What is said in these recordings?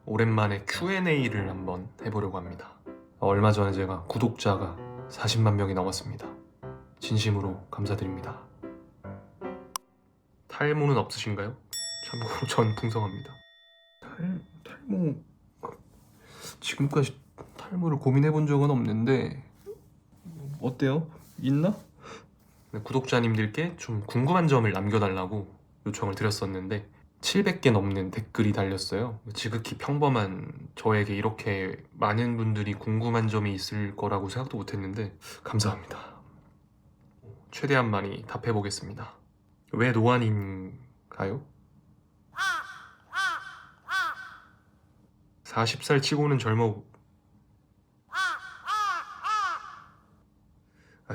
오랜만에 Q&A를 한번 해보려고 합니다. 얼마 전에 제가 구독자가 40만 명이 넘었습니다. 진심으로 감사드립니다. 탈모는 없으신가요? 참고로 전 풍성합니다. 탈모... 지금까지 탈모를 고민해본 적은 없는데 어때요? 있나? 구독자님들께 좀 궁금한 점을 남겨달라고 요청을 드렸었는데 700개 넘는 댓글이 달렸어요. 지극히 평범한 저에게 이렇게 많은 분들이 궁금한 점이 있을 거라고 생각도 못했는데 감사합니다. 최대한 많이 답해보겠습니다. 왜 노안인가요? 40살 치고는 젊어.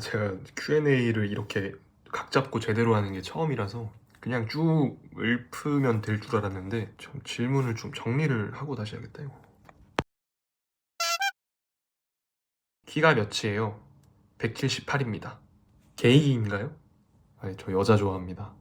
제가 Q&A를 이렇게 각 잡고 제대로 하는 게 처음이라서 그냥 쭉 읊으면 될 줄 알았는데 좀 질문을 좀 정리를 하고 다시 해야겠다 이거. 키가 몇이에요? 178입니다. 게이인가요? 아니, 저 여자 좋아합니다.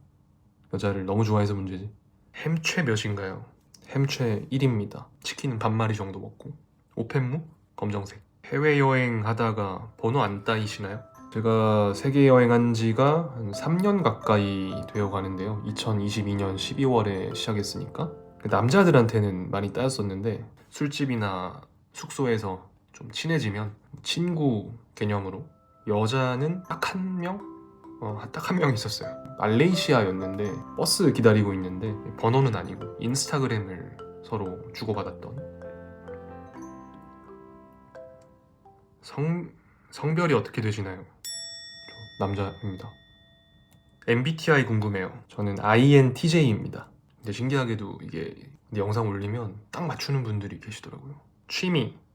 여자를 너무 좋아해서 문제지. 햄최 몇인가요? 햄최 1입니다. 치킨은 반마리 정도 먹고. 오펜무? 검정색. 해외여행 하다가 번호 안 따이시나요? 제가 세계 여행한 지가 한 3년 가까이 되어 가는데요. 2022년 12월에 시작했으니까 남자들한테는 많이 따였었는데 술집이나 숙소에서 좀 친해지면 친구 개념으로 여자는 딱 한 명? 딱 한 명 있었어요. 말레이시아였는데 버스 기다리고 있는데 번호는 아니고 인스타그램을 서로 주고받았던. 성별이 어떻게 되시나요? 저 남자입니다. MBTI 궁금해요. 저는 INTJ입니다. 근데 신기하게도 이게 영상 올리면 딱 맞추는 분들이 계시더라고요.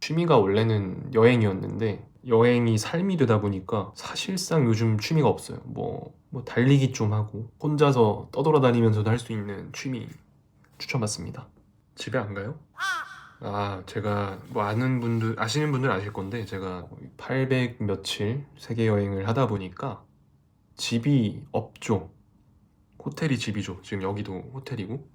취미가 원래는 여행이었는데 여행이 삶이 되다 보니까 사실상 요즘 취미가 없어요. 뭐 달리기 좀 하고 혼자서 떠돌아다니면서도 할 수 있는 취미 추천받습니다. 집에 안 가요? 제가 아시는 분들은 아실 건데 제가 800 며칠 세계 여행을 하다 보니까 집이 없죠. 호텔이 집이죠. 지금 여기도 호텔이고.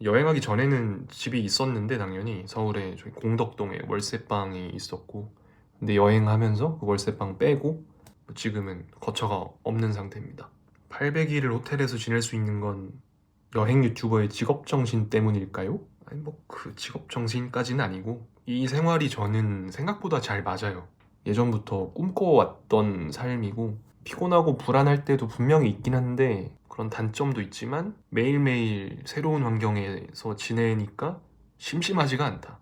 여행하기 전에는 집이 있었는데 당연히 서울에 저희 공덕동에 월세방이 있었고, 근데 여행하면서 그 월세방 빼고 지금은 거처가 없는 상태입니다. 800일을 호텔에서 지낼 수 있는 건 여행 유튜버의 직업정신 때문일까요? 아니 그 직업정신까지는 아니고 이 생활이 저는 생각보다 잘 맞아요. 예전부터 꿈꿔왔던 삶이고 피곤하고 불안할 때도 분명히 있긴 한데 그런 단점도 있지만 매일매일 새로운 환경에서 지내니까 심심하지가 않다.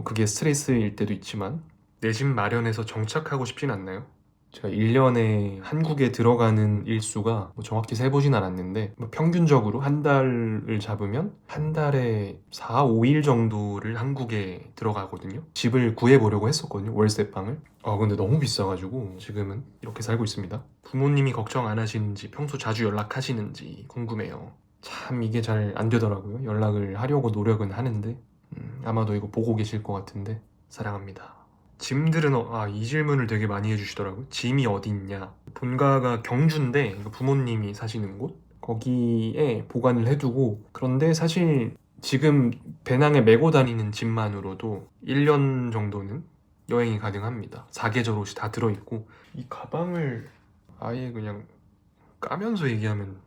그게 스트레스일 때도 있지만 내 집 마련해서 정착하고 싶진 않나요? 제가 1년에 한국에 들어가는 일수가 정확히 세보진 않았는데 평균적으로 한 달을 잡으면 한 달에 4, 5일 정도를 한국에 들어가거든요. 집을 구해보려고 했었거든요. 월세방을. 근데 너무 비싸가지고 지금은 이렇게 살고 있습니다. 부모님이 걱정 안 하시는지 평소 자주 연락하시는지 궁금해요. 참 이게 잘 안 되더라고요. 연락을 하려고 노력은 하는데 아마도 이거 보고 계실 것 같은데 사랑합니다. 짐들은 이 질문을 되게 많이 해주시더라고요. 짐이 어디 있냐. 본가가 경주인데 부모님이 사시는 곳 거기에 보관을 해두고, 그런데 사실 지금 배낭에 메고 다니는 짐만으로도 1년 정도는 여행이 가능합니다. 사계절 옷이 다 들어있고. 이 가방을 아예 그냥 까면서 얘기하면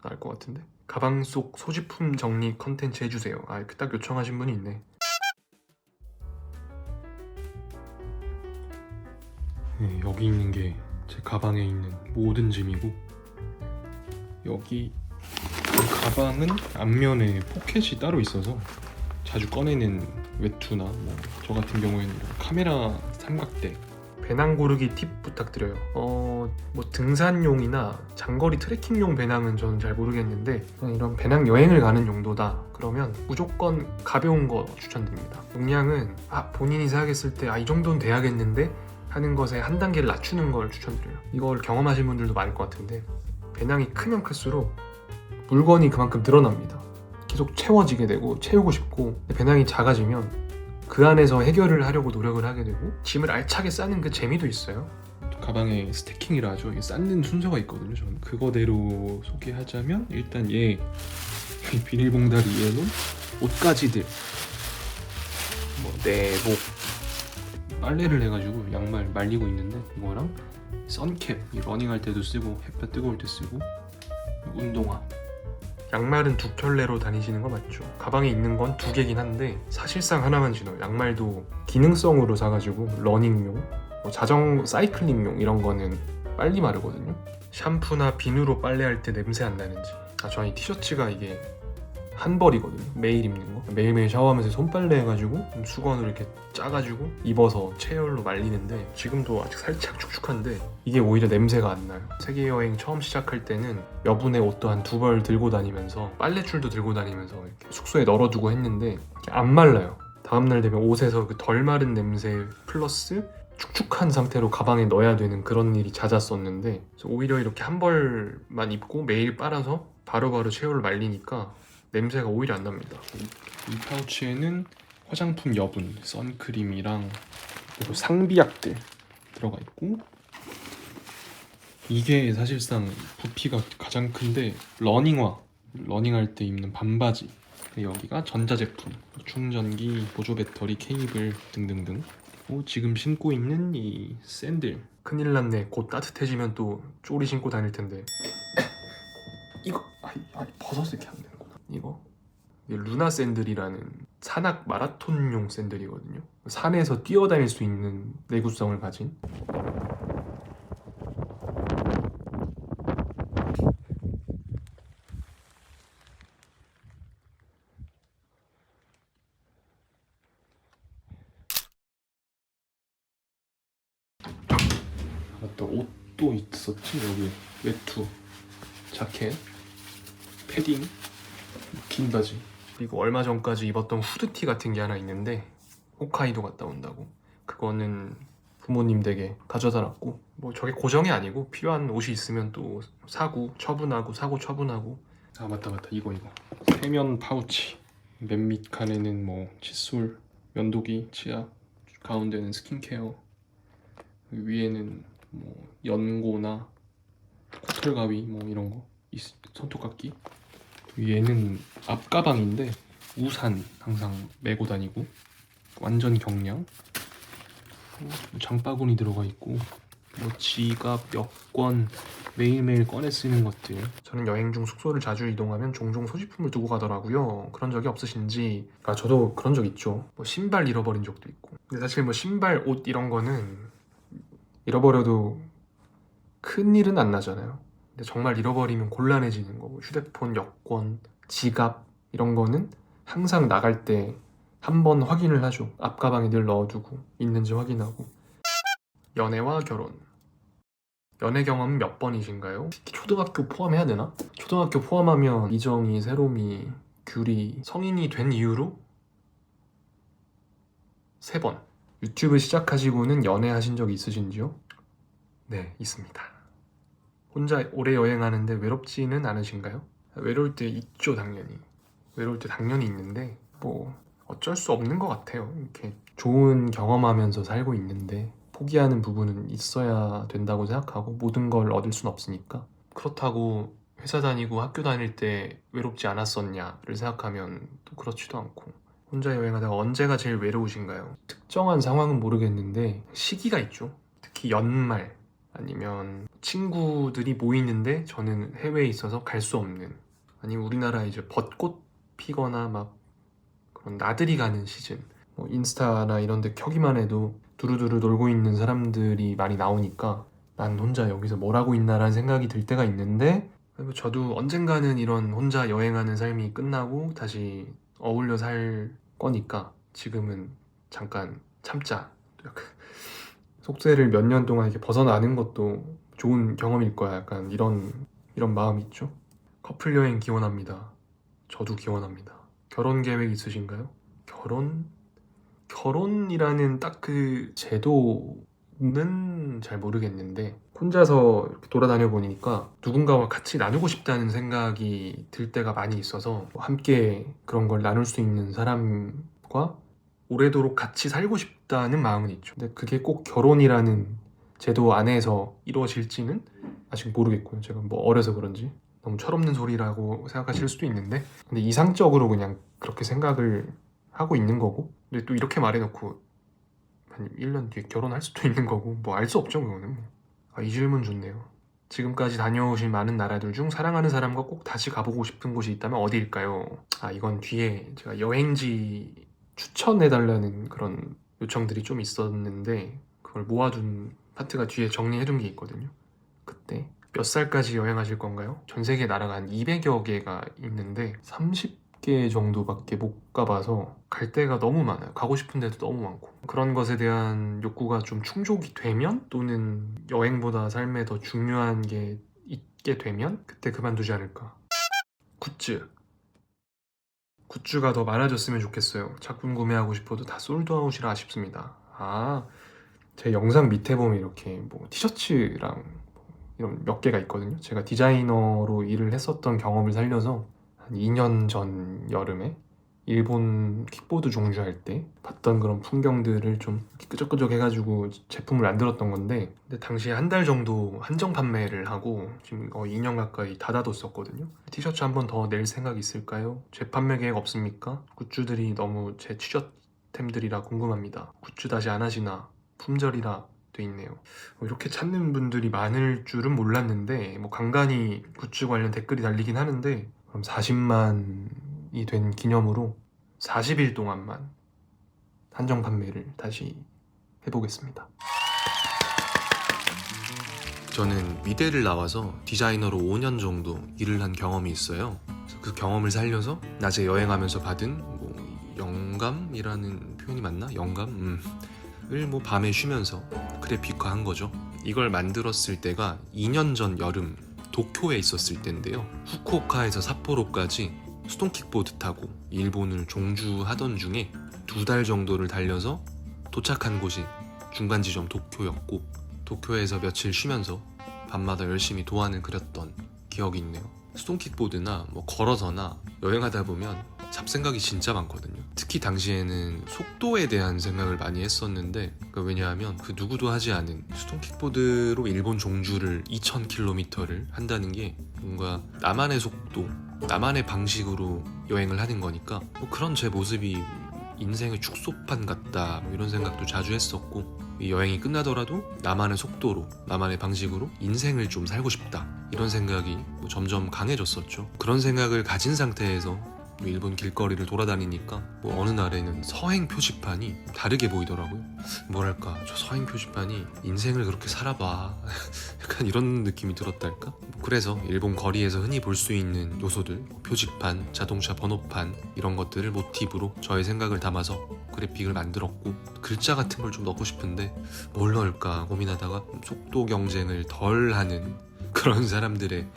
나을 것 같은데. 가방 속 소지품 정리 컨텐츠 해주세요. 딱 요청하신 분이 있네. 여기 있는 게 제 가방에 있는 모든 짐이고, 여기 이 가방은 앞면에 포켓이 따로 있어서 자주 꺼내는 외투나 저 같은 경우에는 카메라 삼각대. 배낭 고르기 팁 부탁드려요. 등산용이나 장거리 트레킹용 배낭은 저는 잘 모르겠는데 이런 배낭 여행을 가는 용도다 그러면 무조건 가벼운 거 추천드립니다. 용량은 본인이 생각했을 때 이 정도는 돼야겠는데 하는 것에 한 단계를 낮추는 걸 추천드려요. 이걸 경험하신 분들도 많을 것 같은데 배낭이 크면 클수록 물건이 그만큼 늘어납니다. 계속 채워지게 되고 채우고 싶고, 배낭이 작아지면 그 안에서 해결을 하려고 노력을 하게 되고 짐을 알차게 싸는 그 재미도 있어요. 가방에 스태킹이라 하죠. 쌓는 순서가 있거든요. 저는 그거대로 소개하자면 일단 얘 이 비닐봉다리에는 옷가지들, 뭐 내복, 빨래를 해가지고 양말 말리고 있는데 이거랑 선캡, 이 러닝할 때도 쓰고 햇볕 뜨거울 때 쓰고 운동화. 양말은 두 켤레로 다니시는 거 맞죠? 가방에 있는 건 두 개긴 한데 사실상 하나만 신어요. 양말도 기능성으로 사가지고 러닝용, 뭐 자전 사이클링용 이런 거는 빨리 마르거든요. 샴푸나 비누로 빨래할 때 냄새 안 나는지. 저는 이 티셔츠가 이게 한 벌이거든요. 매일 입는 거. 매일매일 샤워하면서 손빨래 해가지고 수건으로 이렇게 짜가지고 입어서 체열로 말리는데 지금도 아직 살짝 축축한데 이게 오히려 냄새가 안 나요. 세계여행 처음 시작할 때는 여분의 옷도 한 두 벌 들고 다니면서 빨래줄도 들고 다니면서 이렇게 숙소에 널어두고 했는데 안 말라요. 다음날 되면 옷에서 그 덜 마른 냄새 플러스 축축한 상태로 가방에 넣어야 되는 그런 일이 잦았었는데 오히려 이렇게 한 벌만 입고 매일 빨아서 바로바로 체열로 말리니까 냄새가 오히려 안 납니다. 이 파우치에는 화장품 여분, 선크림이랑 그리고 상비약들 들어가 있고 이게 사실상 부피가 가장 큰데 러닝할 때 입는 반바지 여기가 전자제품, 충전기, 보조 배터리, 케이블 등등등 지금 신고 있는 이 샌들 큰일 났네. 곧 따뜻해지면 또 쪼리 신고 다닐 텐데 이거 벗어서 이렇게 하면 되는구나. 이게 루나 샌들이라는 산악 마라톤용 샌들이거든요. 산에서 뛰어다닐 수 있는 내구성을 가진. 맞다, 옷도 있었지. 여기 외투, 자켓, 패딩, 긴 바지. 그리고 얼마 전까지 입었던 후드티 같은 게 하나 있는데 홋카이도 갔다 온다고 그거는 부모님 댁에 가져다 놨고 뭐 저게 고정이 아니고 필요한 옷이 있으면 또 사고 처분하고 사고 처분하고. 맞다 이거 세면 파우치. 맨 밑 칸에는 뭐 칫솔, 면도기, 치약, 가운데는 스킨케어, 위에는 뭐 연고나 코털 가위 뭐 이런 거, 손톱깎이. 얘는 앞가방인데 우산 항상 메고 다니고 완전 경량. 장바구니 들어가 있고 뭐 지갑, 여권, 매일매일 꺼내 쓰는 것들. 저는 여행 중 숙소를 자주 이동하면 종종 소지품을 두고 가더라고요. 그런 적이 없으신지. 저도 그런 적 있죠. 뭐 신발 잃어버린 적도 있고. 근데 사실 뭐 신발, 옷 이런 거는 잃어버려도 큰 일은 안 나잖아요. 근데 정말 잃어버리면 곤란해지는 거고, 휴대폰, 여권, 지갑 이런 거는 항상 나갈 때 한 번 확인을 하죠. 앞가방에 늘 넣어두고 있는지 확인하고. 연애와 결혼. 연애 경험은 몇 번이신가요? 초등학교 포함해야 되나? 초등학교 포함하면 이정이, 세롬이, 귤이 성인이 된 이후로 3번. 유튜브 시작하시고는 연애하신 적 있으신지요? 네, 있습니다. 혼자 오래 여행하는데 외롭지는 않으신가요? 외로울 때 있죠, 당연히. 외로울 때 당연히 있는데 뭐 어쩔 수 없는 것 같아요. 이렇게 좋은 경험하면서 살고 있는데 포기하는 부분은 있어야 된다고 생각하고 모든 걸 얻을 순 없으니까. 그렇다고 회사 다니고 학교 다닐 때 외롭지 않았었냐를 생각하면 또 그렇지도 않고. 혼자 여행하다가 언제가 제일 외로우신가요? 특정한 상황은 모르겠는데 시기가 있죠. 특히 연말 아니면 친구들이 모이는데 저는 해외에 있어서 갈 수 없는, 아니면 우리나라 이제 벚꽃 피거나 막 그런 나들이 가는 시즌, 뭐 인스타나 이런 데 켜기만 해도 두루두루 놀고 있는 사람들이 많이 나오니까 난 혼자 여기서 뭘 하고 있나라는 생각이 들 때가 있는데, 저도 언젠가는 이런 혼자 여행하는 삶이 끝나고 다시 어울려 살 거니까 지금은 잠깐 참자. 약간 속세를 몇 년 동안 이렇게 벗어나는 것도 좋은 경험일 거야. 약간 이런 마음이 있죠. 커플 여행 기원합니다. 저도 기원합니다. 결혼 계획 있으신가요? 결혼이라는 딱 그 제도는 잘 모르겠는데 혼자서 이렇게 돌아다녀 보니까 누군가와 같이 나누고 싶다는 생각이 들 때가 많이 있어서 함께 그런 걸 나눌 수 있는 사람과 오래도록 같이 살고 싶다는 마음은 있죠. 근데 그게 꼭 결혼이라는 제도 안에서 이루어질지는 아직 모르겠고요. 제가 뭐 어려서 그런지. 너무 철없는 소리라고 생각하실 수도 있는데, 근데 이상적으로 그냥 그렇게 생각을 하고 있는 거고, 근데 또 이렇게 말해놓고 한 1년 뒤에 결혼할 수도 있는 거고, 뭐 알 수 없죠 그거는. 이 질문 좋네요. 지금까지 다녀오신 많은 나라들 중 사랑하는 사람과 꼭 다시 가보고 싶은 곳이 있다면 어디일까요? 이건 뒤에 제가 여행지 추천해달라는 그런 요청들이 좀 있었는데, 그걸 모아둔 파트가 뒤에 정리해둔 게 있거든요. 그때 몇 살까지 여행하실 건가요? 전 세계 나라가 한 200여 개가 있는데 30개 정도밖에 못 가봐서 갈 데가 너무 많아요. 가고 싶은 데도 너무 많고, 그런 것에 대한 욕구가 좀 충족이 되면, 또는 여행보다 삶에 더 중요한 게 있게 되면 그때 그만두지 않을까. 굿즈가 더 많아졌으면 좋겠어요. 작품 구매하고 싶어도 다 솔드아웃이라 아쉽습니다. 제 영상 밑에 보면 이렇게 뭐 티셔츠랑 이런 몇 개가 있거든요. 제가 디자이너로 일을 했었던 경험을 살려서 한 2년 전 여름에 일본 킥보드 종주할 때 봤던 그런 풍경들을 좀 끄적끄적 해가지고 제품을 만들었던 건데, 근데 당시에 한 달 정도 한정 판매를 하고 지금 2년 가까이 닫아뒀었거든요. 티셔츠 한 번 더 낼 생각 있을까요? 재판매 계획 없습니까? 굿즈들이 너무 제 티셔츠템들이라 궁금합니다. 굿즈 다시 안 하시나? 품절이라 돼 있네요. 이렇게 찾는 분들이 많을 줄은 몰랐는데, 뭐 간간히 굿즈 관련 댓글이 달리긴 하는데, 그럼 40만이 된 기념으로 40일 동안만 한정 판매를 다시 해보겠습니다. 저는 미대를 나와서 디자이너로 5년 정도 일을 한 경험이 있어요. 그래서 그 경험을 살려서 낮에 여행하면서 받은 뭐 영감이라는 표현이 맞나? 영감? 을 뭐 밤에 쉬면서 그래픽화한 거죠. 이걸 만들었을 때가 2년 전 여름 도쿄에 있었을 때인데요. 후쿠오카에서 삿포로까지 수동킥보드 타고 일본을 종주하던 중에 2달 정도를 달려서 도착한 곳이 중간 지점 도쿄였고, 도쿄에서 며칠 쉬면서 밤마다 열심히 도안을 그렸던 기억이 있네요. 수동킥보드나 뭐 걸어서나 여행하다 보면 잡생각이 진짜 많거든요. 특히 당시에는 속도에 대한 생각을 많이 했었는데, 왜냐하면 그 누구도 하지 않은 수동킥보드로 일본 종주를 2000km를 한다는 게 뭔가 나만의 속도, 나만의 방식으로 여행을 하는 거니까 뭐 그런 제 모습이 인생의 축소판 같다, 뭐 이런 생각도 자주 했었고, 이 여행이 끝나더라도 나만의 속도로, 나만의 방식으로 인생을 좀 살고 싶다, 이런 생각이 뭐 점점 강해졌었죠. 그런 생각을 가진 상태에서 일본 길거리를 돌아다니니까 뭐 어느 날에는 서행 표지판이 다르게 보이더라고요. 뭐랄까, 저 서행 표지판이 인생을 그렇게 살아봐 약간 이런 느낌이 들었달까. 그래서 일본 거리에서 흔히 볼 수 있는 요소들, 표지판, 자동차 번호판, 이런 것들을 모티브로 저의 생각을 담아서 그래픽을 만들었고, 글자 같은 걸 좀 넣고 싶은데 뭘 넣을까 고민하다가 속도 경쟁을 덜 하는 그런 사람들의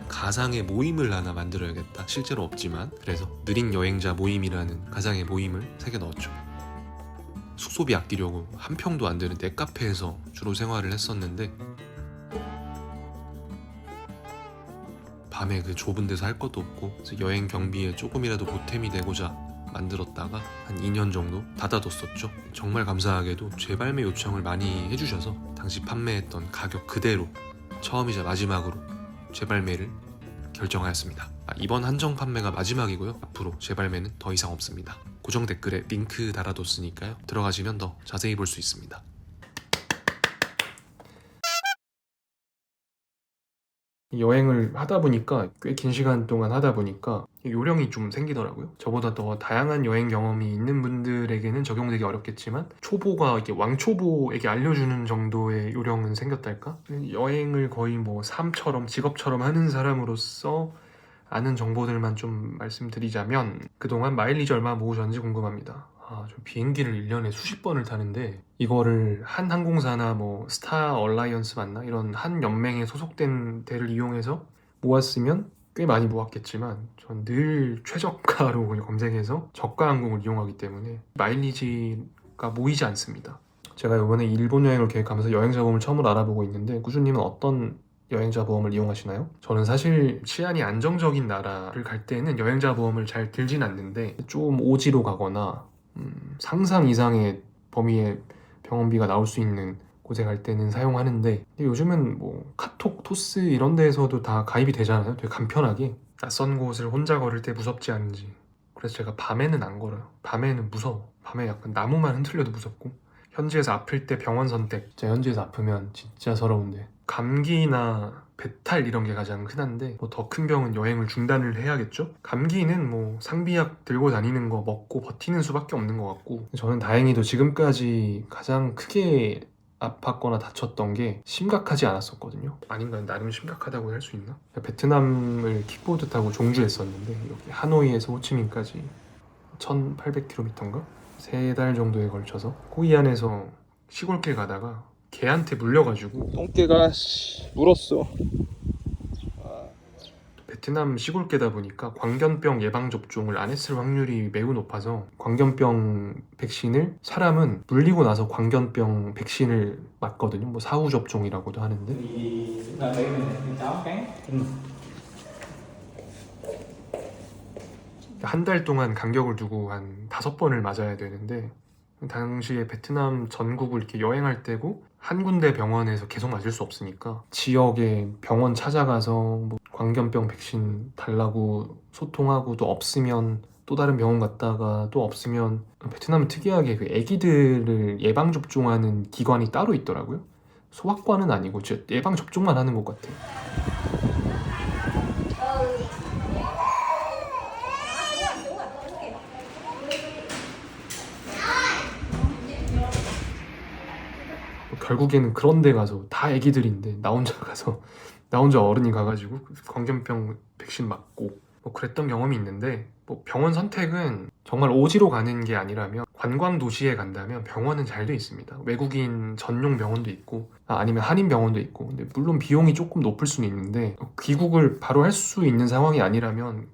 가상의 모임을 하나 만들어야겠다, 실제로 없지만. 그래서 느린 여행자 모임이라는 가상의 모임을 새겨 넣었죠. 숙소비 아끼려고 한 평도 안 되는 넷카페에서 주로 생활을 했었는데, 밤에 그 좁은 데서 할 것도 없고, 그래서 여행 경비에 조금이라도 보탬이 되고자 만들었다가 한 2년 정도 닫아뒀었죠. 정말 감사하게도 재발매 요청을 많이 해주셔서 당시 판매했던 가격 그대로 처음이자 마지막으로 재발매를 결정하였습니다. 이번 한정 판매가 마지막이고요. 앞으로 재발매는 더 이상 없습니다. 고정 댓글에 링크 달아뒀으니까요. 들어가시면 더 자세히 볼 수 있습니다. 여행을 하다 보니까, 꽤 긴 시간 동안 하다 보니까 요령이 좀 생기더라고요. 저보다 더 다양한 여행 경험이 있는 분들에게는 적용되기 어렵겠지만, 초보가 이렇게 왕초보에게 알려주는 정도의 요령은 생겼달까? 여행을 거의 뭐 삶처럼, 직업처럼 하는 사람으로서 아는 정보들만 좀 말씀드리자면, 그동안 마일리지 얼마 모으셨는지 궁금합니다. 저 비행기를 1년에 수십 번을 타는데, 이거를 한 항공사나 뭐 스타 얼라이언스 맞나? 이런 한 연맹에 소속된 데를 이용해서 모았으면 꽤 많이 모았겠지만, 전 늘 최저가로 그냥 검색해서 저가 항공을 이용하기 때문에 마일리지가 모이지 않습니다. 제가 이번에 일본 여행을 계획하면서 여행자 보험을 처음으로 알아보고 있는데, 꾸준님은 어떤 여행자 보험을 이용하시나요? 저는 사실 치안이 안정적인 나라를 갈 때는 여행자 보험을 잘 들진 않는데, 좀 오지로 가거나 상상 이상의 범위의 병원비가 나올 수 있는 곳에 갈 때는 사용하는데, 근데 요즘은 뭐 카톡, 토스 이런 데에서도 다 가입이 되잖아요. 되게 간편하게. 낯선 곳을 혼자 걸을 때 무섭지 않은지. 그래서 제가 밤에는 안 걸어요. 밤에는 무서워. 밤에 약간 나무만 흔들려도 무섭고. 현지에서 아플 때 병원 선택. 진짜 현지에서 아프면 진짜 서러운데. 감기나 배탈 이런 게 가장 흔한데, 뭐 더 큰 병은 여행을 중단을 해야겠죠? 감기는 뭐 상비약 들고 다니는 거 먹고 버티는 수밖에 없는 것 같고, 저는 다행히도 지금까지 가장 크게 아팠거나 다쳤던 게 심각하지 않았었거든요. 아닌가요? 나름 심각하다고 할 수 있나? 베트남을 킥보드 타고 종주했었는데, 여기 하노이에서 호치민까지 1800km인가? 3달 정도에 걸쳐서 호이안에서 시골길 가다가 개한테 물려가지고 똥개가 물었어. 베트남 시골개다 보니까 광견병 예방접종을 안 했을 확률이 매우 높아서 광견병 백신을 사람은 물리고 나서 광견병 백신을 맞거든요. 뭐 사후 접종이라고도 하는데. Thì là đây mình cháu cái 한 달 동안 간격을 두고 한 5번을 맞아야 되는데, 당시에 베트남 전국을 이렇게 여행할 때고 한 군데 병원에서 계속 맞을 수 없으니까 지역에 병원 찾아가서 뭐 광견병 백신 달라고 소통하고, 또 없으면 또 다른 병원 갔다가 또 없으면, 베트남은 특이하게 그 애기들을 예방 접종하는 기관이 따로 있더라고요. 소아과는 아니고 진짜 예방 접종만 하는 것 같아요. 결국에는 그런 데 가서 다 애기들인데 나 혼자 가서 나 혼자 어른이 가가지고 광견병 백신 맞고 뭐 그랬던 경험이 있는데, 뭐 병원 선택은 정말 오지로 가는 게 아니라면 관광 도시에 간다면 병원은 잘 돼 있습니다. 외국인 전용 병원도 있고, 아니면 한인 병원도 있고. 근데 물론 비용이 조금 높을 수는 있는데 귀국을 바로 할 수 있는 상황이 아니라면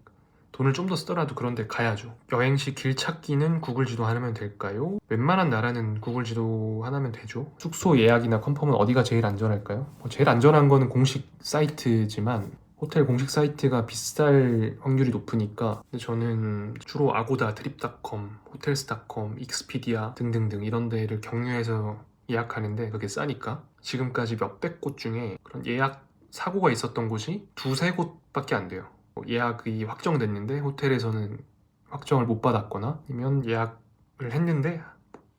돈을 좀 더 쓰더라도 그런 데 가야죠. 여행 시 길 찾기는 구글 지도 하나면 될까요? 웬만한 나라는 구글 지도 하나면 되죠. 숙소 예약이나 컨펌은 어디가 제일 안전할까요? 제일 안전한 거는 공식 사이트지만 호텔 공식 사이트가 비쌀 확률이 높으니까, 근데 저는 주로 아고다, 트립닷컴, 호텔스닷컴, 익스피디아 등등등 이런 데를 경유해서 예약하는데 그게 싸니까. 지금까지 몇백 곳 중에 그런 예약 사고가 있었던 곳이 두세 곳밖에 안 돼요. 예약이 확정됐는데 호텔에서는 확정을 못 받았거나, 아니면 예약을 했는데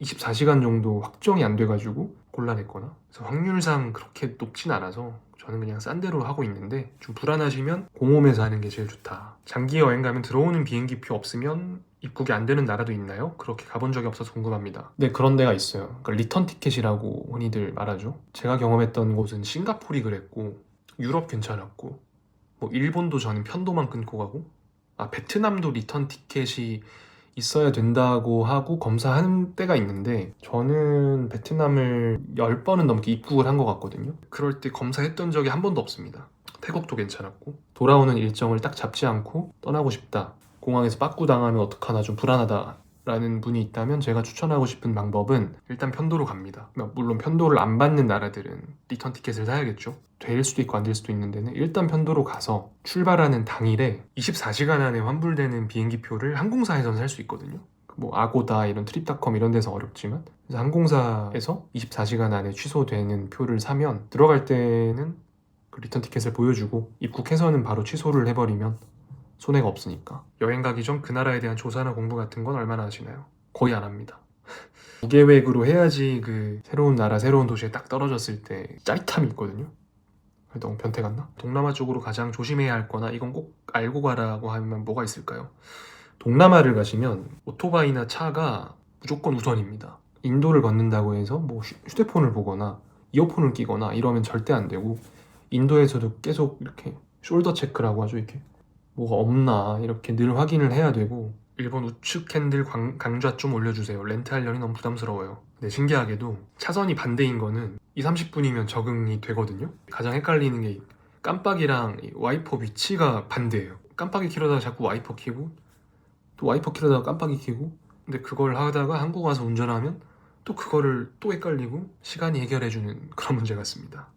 24시간 정도 확정이 안 돼가지고 곤란했거나. 그래서 확률상 그렇게 높진 않아서 저는 그냥 싼 데로 하고 있는데, 좀 불안하시면 공홈에서 하는 게 제일 좋다. 장기 여행 가면 들어오는 비행기표 없으면 입국이 안 되는 나라도 있나요? 그렇게 가본 적이 없어서 궁금합니다. 네, 그런 데가 있어요. 그러니까 리턴 티켓이라고 흔히들 말하죠. 제가 경험했던 곳은 싱가포르이 그랬고, 유럽 괜찮았고, 뭐 일본도 저는 편도만 끊고 가고, 베트남도 리턴 티켓이 있어야 된다고 하고 검사하는 때가 있는데, 저는 베트남을 10번은 넘게 입국을 한 것 같거든요. 그럴 때 검사했던 적이 한 번도 없습니다. 태국도 괜찮았고, 돌아오는 일정을 딱 잡지 않고 떠나고 싶다, 공항에서 빠꾸 당하면 어떡하나 좀 불안하다 라는 분이 있다면 제가 추천하고 싶은 방법은 일단 편도로 갑니다. 물론 편도를 안 받는 나라들은 리턴 티켓을 사야겠죠. 될 수도 있고 안 될 수도 있는 데는 일단 편도로 가서 출발하는 당일에 24시간 안에 환불되는 비행기표를 항공사에서는 살 수 있거든요. 뭐 아고다 이런 트립닷컴 이런 데서 어렵지만, 그래서 항공사에서 24시간 안에 취소되는 표를 사면 들어갈 때는 그 리턴 티켓을 보여주고, 입국해서는 바로 취소를 해버리면 손해가 없으니까. 여행 가기 전 그 나라에 대한 조사나 공부 같은 건 얼마나 하시나요? 거의 안 합니다. 무계획으로 해야지 그 새로운 나라, 새로운 도시에 딱 떨어졌을 때 짜릿함이 있거든요. 너무 변태 같나? 동남아 쪽으로 가장 조심해야 할 거나 이건 꼭 알고 가라고 하면 뭐가 있을까요? 동남아를 가시면 오토바이나 차가 무조건 우선입니다. 인도를 걷는다고 해서 뭐 휴대폰을 보거나 이어폰을 끼거나 이러면 절대 안 되고, 인도에서도 계속 이렇게 숄더 체크라고 하죠. 이렇게 뭐가 없나 이렇게 늘 확인을 해야 되고, 일본 우측 핸들 강좌 좀 올려주세요. 렌트하려니 너무 부담스러워요. 근데 신기하게도 차선이 반대인 거는 20-30분이면 적응이 되거든요. 가장 헷갈리는 게 깜빡이랑 와이퍼 위치가 반대예요. 깜빡이 켜려다가 자꾸 와이퍼 켜고, 또 와이퍼 켜려다가 깜빡이 켜고. 근데 그걸 하다가 한국 와서 운전하면 또 그거를 또 헷갈리고, 시간이 해결해주는 그런 문제 같습니다.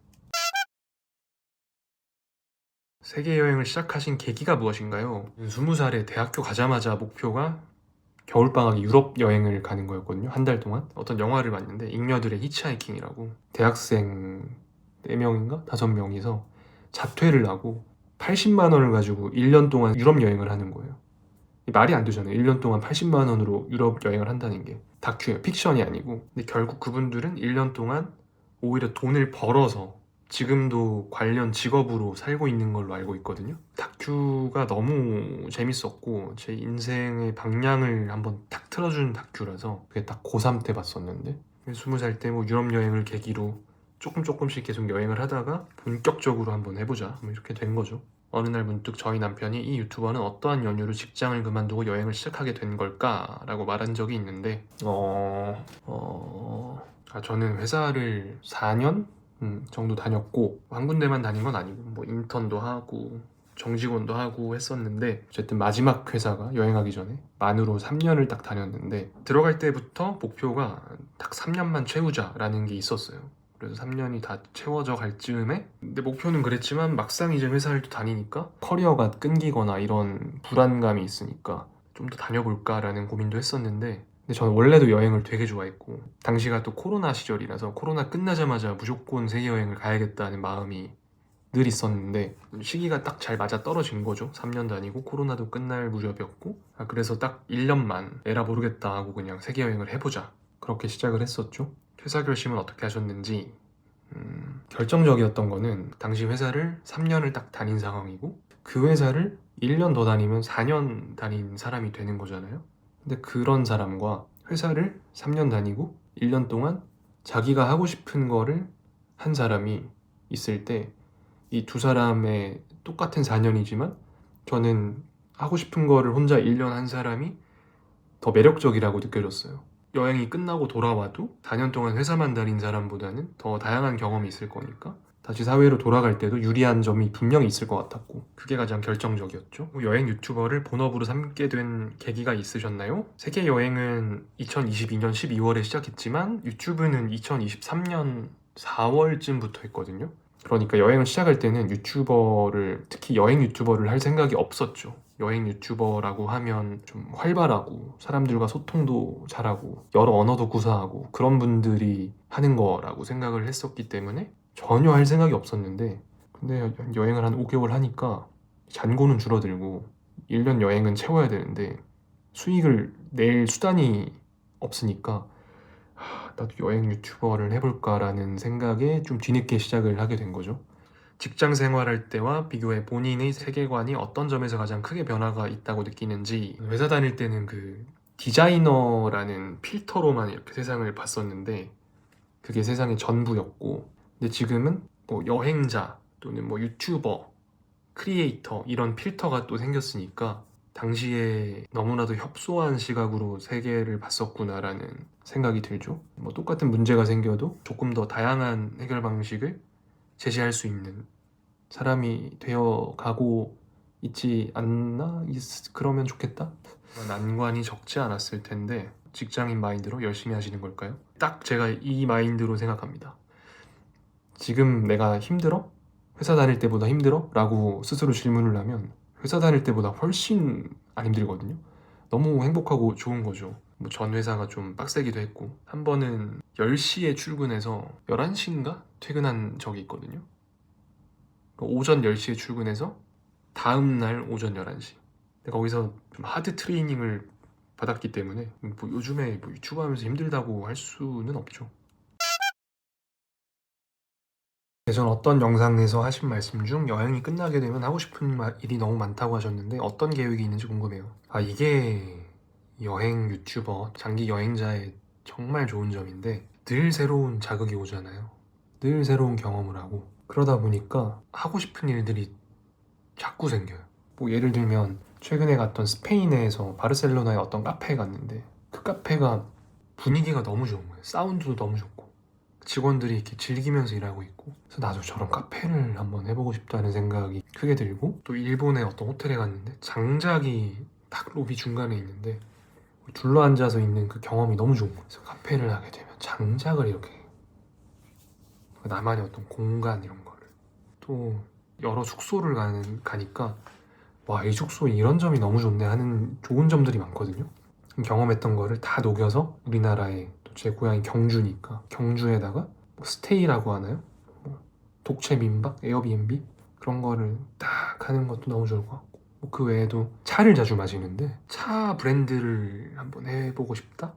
세계 여행을 시작하신 계기가 무엇인가요? 20살에 대학교 가자마자 목표가 겨울방학에 유럽 여행을 가는 거였거든요. 한 달 동안. 어떤 영화를 봤는데 잉여들의 히치하이킹이라고 대학생 4명인가? 5명이서 자퇴를 하고 80만 원을 가지고 1년 동안 유럽 여행을 하는 거예요. 말이 안 되잖아요. 1년 동안 80만 원으로 유럽 여행을 한다는 게. 다큐예요. 픽션이 아니고. 근데 결국 그분들은 1년 동안 오히려 돈을 벌어서 지금도 관련 직업으로 살고 있는 걸로 알고 있거든요. 다큐가 너무 재밌었고 제 인생의 방향을 한번 탁 틀어준 다큐라서 그게 딱 고3 때 봤었는데 20살 때 뭐 유럽 여행을 계기로 조금씩 계속 여행을 하다가 본격적으로 한번 해보자 뭐 이렇게 된 거죠. 어느 날 문득 저희 남편이 이 유튜버는 어떠한 연유로 직장을 그만두고 여행을 시작하게 된 걸까라고 말한 적이 있는데 저는 회사를 4년 정도 다녔고 한 군데만 다닌 건 아니고 뭐 인턴도 하고 정직원도 하고 했었는데 어쨌든 마지막 회사가 여행하기 전에 만으로 3년을 딱 다녔는데 들어갈 때부터 목표가 딱 3년만 채우자라는 게 있었어요. 그래서 3년이 다 채워져 갈 즈음에 근데 목표는 그랬지만 막상 이제 회사를 또 다니니까 커리어가 끊기거나 이런 불안감이 있으니까 좀 더 다녀볼까라는 고민도 했었는데 근데 저는 원래도 여행을 되게 좋아했고 당시가 또 코로나 시절이라서 코로나 끝나자마자 무조건 세계여행을 가야겠다는 마음이 늘 있었는데 시기가 딱 잘 맞아 떨어진 거죠. 3년 다니고 코로나도 끝날 무렵이었고 그래서 딱 1년만 에라 모르겠다 하고 그냥 세계여행을 해보자 그렇게 시작을 했었죠. 퇴사 결심은 어떻게 하셨는지 결정적이었던 거는 당시 회사를 3년을 딱 다닌 상황이고 그 회사를 1년 더 다니면 4년 다닌 사람이 되는 거잖아요. 근데 그런 사람과 회사를 3년 다니고 1년 동안 자기가 하고 싶은 거를 한 사람이 있을 때 이 두 사람의 똑같은 4년이지만 저는 하고 싶은 거를 혼자 1년 한 사람이 더 매력적이라고 느껴졌어요. 여행이 끝나고 돌아와도 4년 동안 회사만 다닌 사람보다는 더 다양한 경험이 있을 거니까 다시 사회로 돌아갈 때도 유리한 점이 분명히 있을 것 같았고 그게 가장 결정적이었죠. 여행 유튜버를 본업으로 삼게 된 계기가 있으셨나요? 세계 여행은 2022년 12월에 시작했지만 유튜브는 2023년 4월쯤부터 했거든요. 그러니까 여행을 시작할 때는 유튜버를 특히 여행 유튜버를 할 생각이 없었죠. 여행 유튜버라고 하면 좀 활발하고 사람들과 소통도 잘하고 여러 언어도 구사하고 그런 분들이 하는 거라고 생각을 했었기 때문에 전혀 할 생각이 없었는데 근데 여행을 한 5개월 하니까 잔고는 줄어들고 1년 여행은 채워야 되는데 수익을 낼 수단이 없으니까 나도 여행 유튜버를 해볼까라는 생각에 좀 뒤늦게 시작을 하게 된 거죠. 직장 생활할 때와 비교해 본인의 세계관이 어떤 점에서 가장 크게 변화가 있다고 느끼는지 회사 다닐 때는 그 디자이너라는 필터로만 이렇게 세상을 봤었는데 그게 세상의 전부였고 근데 지금은 뭐 여행자 또는 뭐 유튜버, 크리에이터 이런 필터가 또 생겼으니까 당시에 너무나도 협소한 시각으로 세계를 봤었구나라는 생각이 들죠. 뭐 똑같은 문제가 생겨도 조금 더 다양한 해결 방식을 제시할 수 있는 사람이 되어 가고 있지 않나? 그러면 좋겠다? 난관이 적지 않았을 텐데 직장인 마인드로 열심히 하시는 걸까요? 딱 제가 이 마인드로 생각합니다. 지금 내가 힘들어? 회사 다닐 때보다 힘들어? 라고 스스로 질문을 하면 회사 다닐 때보다 훨씬 안 힘들거든요. 너무 행복하고 좋은 거죠. 뭐 전 회사가 좀 빡세기도 했고 한 번은 10시에 출근해서 11시인가 퇴근한 적이 있거든요. 오전 10시에 출근해서 다음날 오전 11시 거기서 좀 하드 트레이닝을 받았기 때문에 뭐 요즘에 뭐 유튜브 하면서 힘들다고 할 수는 없죠. 예전 어떤 영상에서 하신 말씀 중 여행이 끝나게 되면 하고 싶은 일이 너무 많다고 하셨는데 어떤 계획이 있는지 궁금해요. 이게 여행 유튜버, 장기 여행자의 정말 좋은 점인데 늘 새로운 자극이 오잖아요. 늘 새로운 경험을 하고 그러다 보니까 하고 싶은 일들이 자꾸 생겨요. 뭐 예를 들면 최근에 갔던 스페인에서 바르셀로나의 어떤 카페에 갔는데 그 카페가 분위기가 너무 좋은 거예요. 사운드도 너무 좋고 직원들이 이렇게 즐기면서 일하고 있고 그래서 나도 저런 카페를 한번 해보고 싶다는 생각이 크게 들고 또 일본의 어떤 호텔에 갔는데 장작이 딱 로비 중간에 있는데 둘러앉아서 있는 그 경험이 너무 좋은 거예요. 그래서 카페를 하게 되면 장작을 이렇게 나만의 어떤 공간 이런 거를 또 여러 숙소를 가니까 와, 이 숙소에 이런 점이 너무 좋네 하는 좋은 점들이 많거든요. 경험했던 거를 다 녹여서 우리나라에 또 제 고향이 경주니까 경주에다가 뭐 스테이라고 하나요? 뭐 독채 민박, 에어비앤비 그런 거를 딱 하는 것도 너무 좋을 것 같고 뭐그 외에도 차를 자주 마시는데 차 브랜드를 한번 해보고 싶다?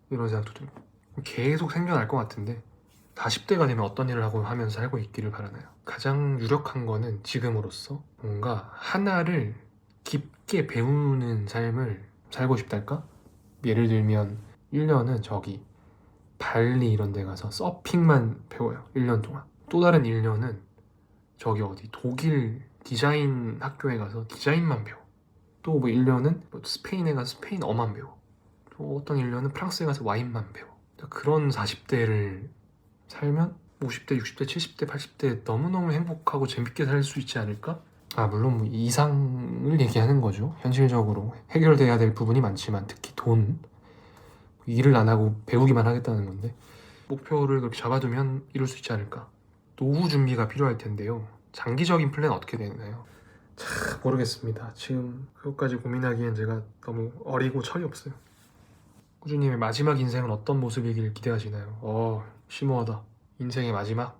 이런 생각도 들고 계속 생겨날 것 같은데 40대가 되면 어떤 일을 하고 하면서 살고 있기를 바라나요? 가장 유력한 거는 지금으로서 뭔가 하나를 깊게 배우는 삶을 살고 싶달까? 예를 들면 1년은 저기 발리 이런 데 가서 서핑만 배워요. 1년 동안. 또 다른 1년은 저기 어디 독일 디자인 학교에 가서 디자인만 배워. 또 뭐 1년은 뭐 스페인에 가서 스페인어만 배워. 또 어떤 1년은 프랑스에 가서 와인만 배워. 그런 40대를 살면 50대, 60대, 70대, 80대 너무너무 행복하고 재밌게 살 수 있지 않을까? 아 물론 뭐 이상을 얘기하는 거죠. 현실적으로 해결돼야 될 부분이 많지만 특히 돈 일을 안 하고 배우기만 하겠다는 건데 목표를 그렇게 잡아두면 이룰 수 있지 않을까? 노후 준비가 필요할 텐데요. 장기적인 플랜 어떻게 되나요? 참 모르겠습니다. 지금 그것까지 고민하기엔 제가 너무 어리고 철이 없어요. 꾸준님의 마지막 인생은 어떤 모습이길 기대하시나요? 심오하다. 인생의 마지막?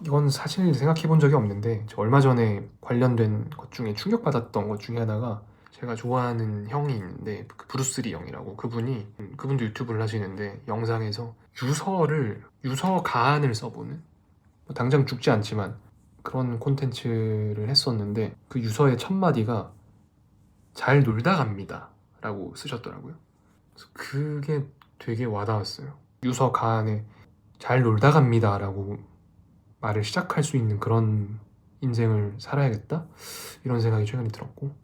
이건 사실 생각해 본 적이 없는데 얼마 전에 관련된 것 중에 충격받았던 것 중에 하나가 제가 좋아하는 형이 있는데 그 브루스리 형이라고 그분도 유튜브를 하시는데 영상에서 유서 가안을 써보는 뭐 당장 죽지 않지만 그런 콘텐츠를 했었는데 그 유서의 첫 마디가 잘 놀다 갑니다 라고 쓰셨더라고요. 그래서 그게 되게 와닿았어요. 유서 가안에 잘 놀다 갑니다 라고 말을 시작할 수 있는 그런 인생을 살아야겠다? 이런 생각이 최근에 들었고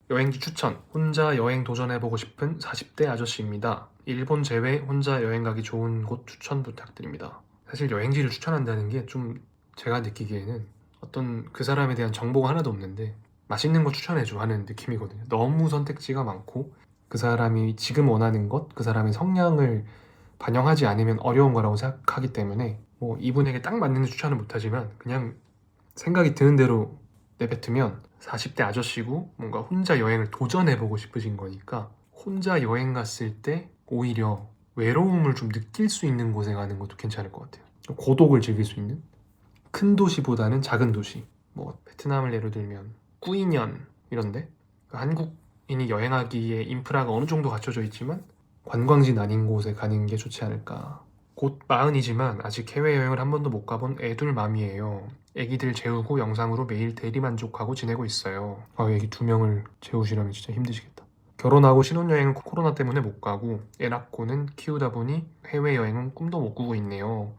여행지 추천 혼자 여행 도전해보고 싶은 40대 아저씨입니다. 일본 제외 혼자 여행 가기 좋은 곳 추천 부탁드립니다. 사실 여행지를 추천한다는 게 좀 제가 느끼기에는 어떤 그 사람에 대한 정보가 하나도 없는데 맛있는 거 추천해줘 하는 느낌이거든요. 너무 선택지가 많고 그 사람이 지금 원하는 것, 그 사람의 성향을 반영하지 않으면 어려운 거라고 생각하기 때문에 뭐 이분에게 딱 맞는 추천은 못하지만 그냥 생각이 드는 대로 내뱉으면 40대 아저씨고 뭔가 혼자 여행을 도전해보고 싶으신 거니까 혼자 여행 갔을 때 오히려 외로움을 좀 느낄 수 있는 곳에 가는 것도 괜찮을 것 같아요. 고독을 즐길 수 있는 큰 도시보다는 작은 도시 뭐 베트남을 예로 들면 꾸이년 이런데 한국인이 여행하기에 인프라가 어느 정도 갖춰져 있지만 관광지는 아닌 곳에 가는 게 좋지 않을까. 곧 40이지만 아직 해외여행을 한 번도 못 가본 애둘맘이에요. 애기들 재우고 영상으로 매일 대리만족하고 지내고 있어요. 애기 2명을 재우시려면 진짜 힘드시겠다. 결혼하고 신혼여행은 코로나 때문에 못 가고 애 낳고는 키우다 보니 해외여행은 꿈도 못 꾸고 있네요.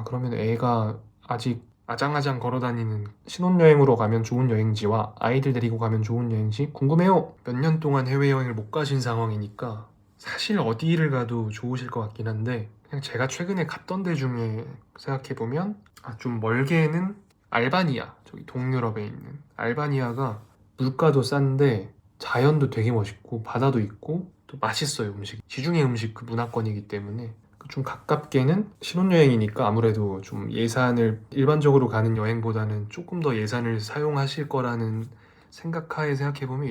그러면 애가 아직 아장아장 걸어다니는 신혼여행으로 가면 좋은 여행지와 아이들 데리고 가면 좋은 여행지 궁금해요. 몇 년 동안 해외여행을 못 가신 상황이니까 사실 어디를 가도 좋으실 것 같긴 한데 그냥 제가 최근에 갔던 데 중에 생각해보면 좀 멀게는 알바니아 저기 동유럽에 있는 알바니아가 물가도 싼데 자연도 되게 멋있고 바다도 있고 또 맛있어요. 음식이 지중해 음식 그 문화권이기 때문에 좀 가깝게는 신혼여행이니까 아무래도 좀 예산을 일반적으로 가는 여행보다는 조금 더 예산을 사용하실 거라는 생각하에 생각해보면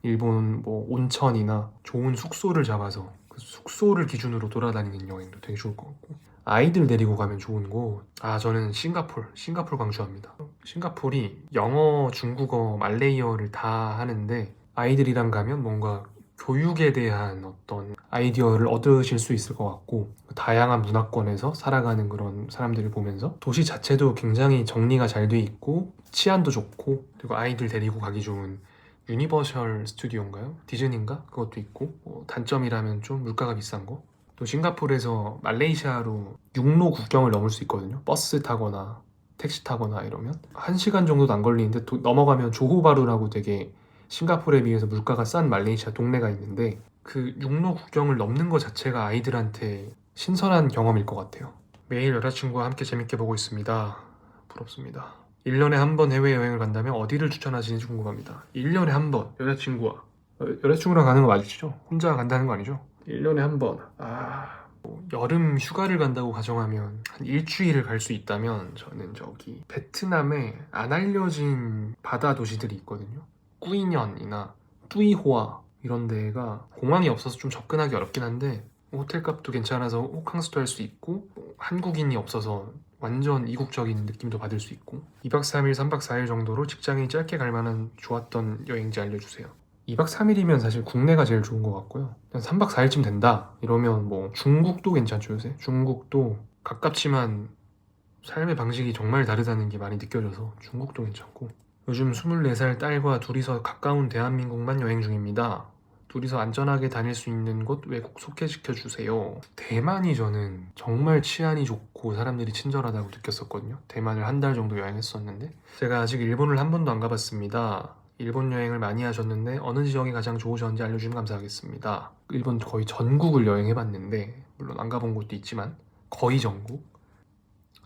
일본 뭐 온천이나 좋은 숙소를 잡아서 그 숙소를 기준으로 돌아다니는 여행도 되게 좋을 것 같고 아이들 데리고 가면 좋은 곳 저는 싱가폴 강추합니다. 싱가폴이 영어, 중국어, 말레이어를 다 하는데 아이들이랑 가면 뭔가 교육에 대한 어떤 아이디어를 얻으실 수 있을 것 같고 다양한 문화권에서 살아가는 그런 사람들을 보면서 도시 자체도 굉장히 정리가 잘 돼 있고 치안도 좋고 그리고 아이들 데리고 가기 좋은 유니버셜 스튜디오인가요? 디즈니인가? 그것도 있고 단점이라면 좀 물가가 비싼 거. 또 싱가포르에서 말레이시아로 육로 국경을 넘을 수 있거든요. 버스 타거나 택시 타거나 이러면 1시간 정도도 안 걸리는데 넘어가면 조호바루라고 되게 싱가포르에 비해서 물가가 싼 말레이시아 동네가 있는데 그 육로 국경을 넘는 것 자체가 아이들한테 신선한 경험일 것 같아요. 매일 여자친구와 함께 재밌게 보고 있습니다. 부럽습니다. 1년에 한 번 해외여행을 간다면 어디를 추천하시는지 궁금합니다. 1년에 한 번 여자친구랑 가는 거 맞으시죠? 혼자 간다는 거 아니죠? 1년에 한 번 뭐 여름 휴가를 간다고 가정하면 한 일주일을 갈 수 있다면 저는 저기 베트남에 안 알려진 바다 도시들이 있거든요. 꾸이년이나 뚜이호아 이런 데가 공항이 없어서 좀 접근하기 어렵긴 한데 호텔 값도 괜찮아서 호캉스도 할 수 있고 한국인이 없어서 완전 이국적인 느낌도 받을 수 있고 2박 3일, 3박 4일 정도로 직장인이 짧게 갈 만한 좋았던 여행지 알려주세요. 2박 3일이면 사실 국내가 제일 좋은 것 같고요. 3박 4일쯤 된다 이러면 뭐 중국도 괜찮죠 요새. 중국도 가깝지만 삶의 방식이 정말 다르다는 게 많이 느껴져서 중국도 괜찮고 요즘 24살 딸과 둘이서 가까운 대한민국만 여행 중입니다. 둘이서 안전하게 다닐 수 있는 곳 외국 소개시켜주세요. 대만이 저는 정말 치안이 좋고 사람들이 친절하다고 느꼈었거든요. 대만을 한 달 정도 여행했었는데 제가 아직 일본을 한 번도 안 가봤습니다. 일본 여행을 많이 하셨는데 어느 지역이 가장 좋으셨는지 알려주시면 감사하겠습니다. 일본 거의 전국을 여행해봤는데 물론 안 가본 곳도 있지만 거의 전국.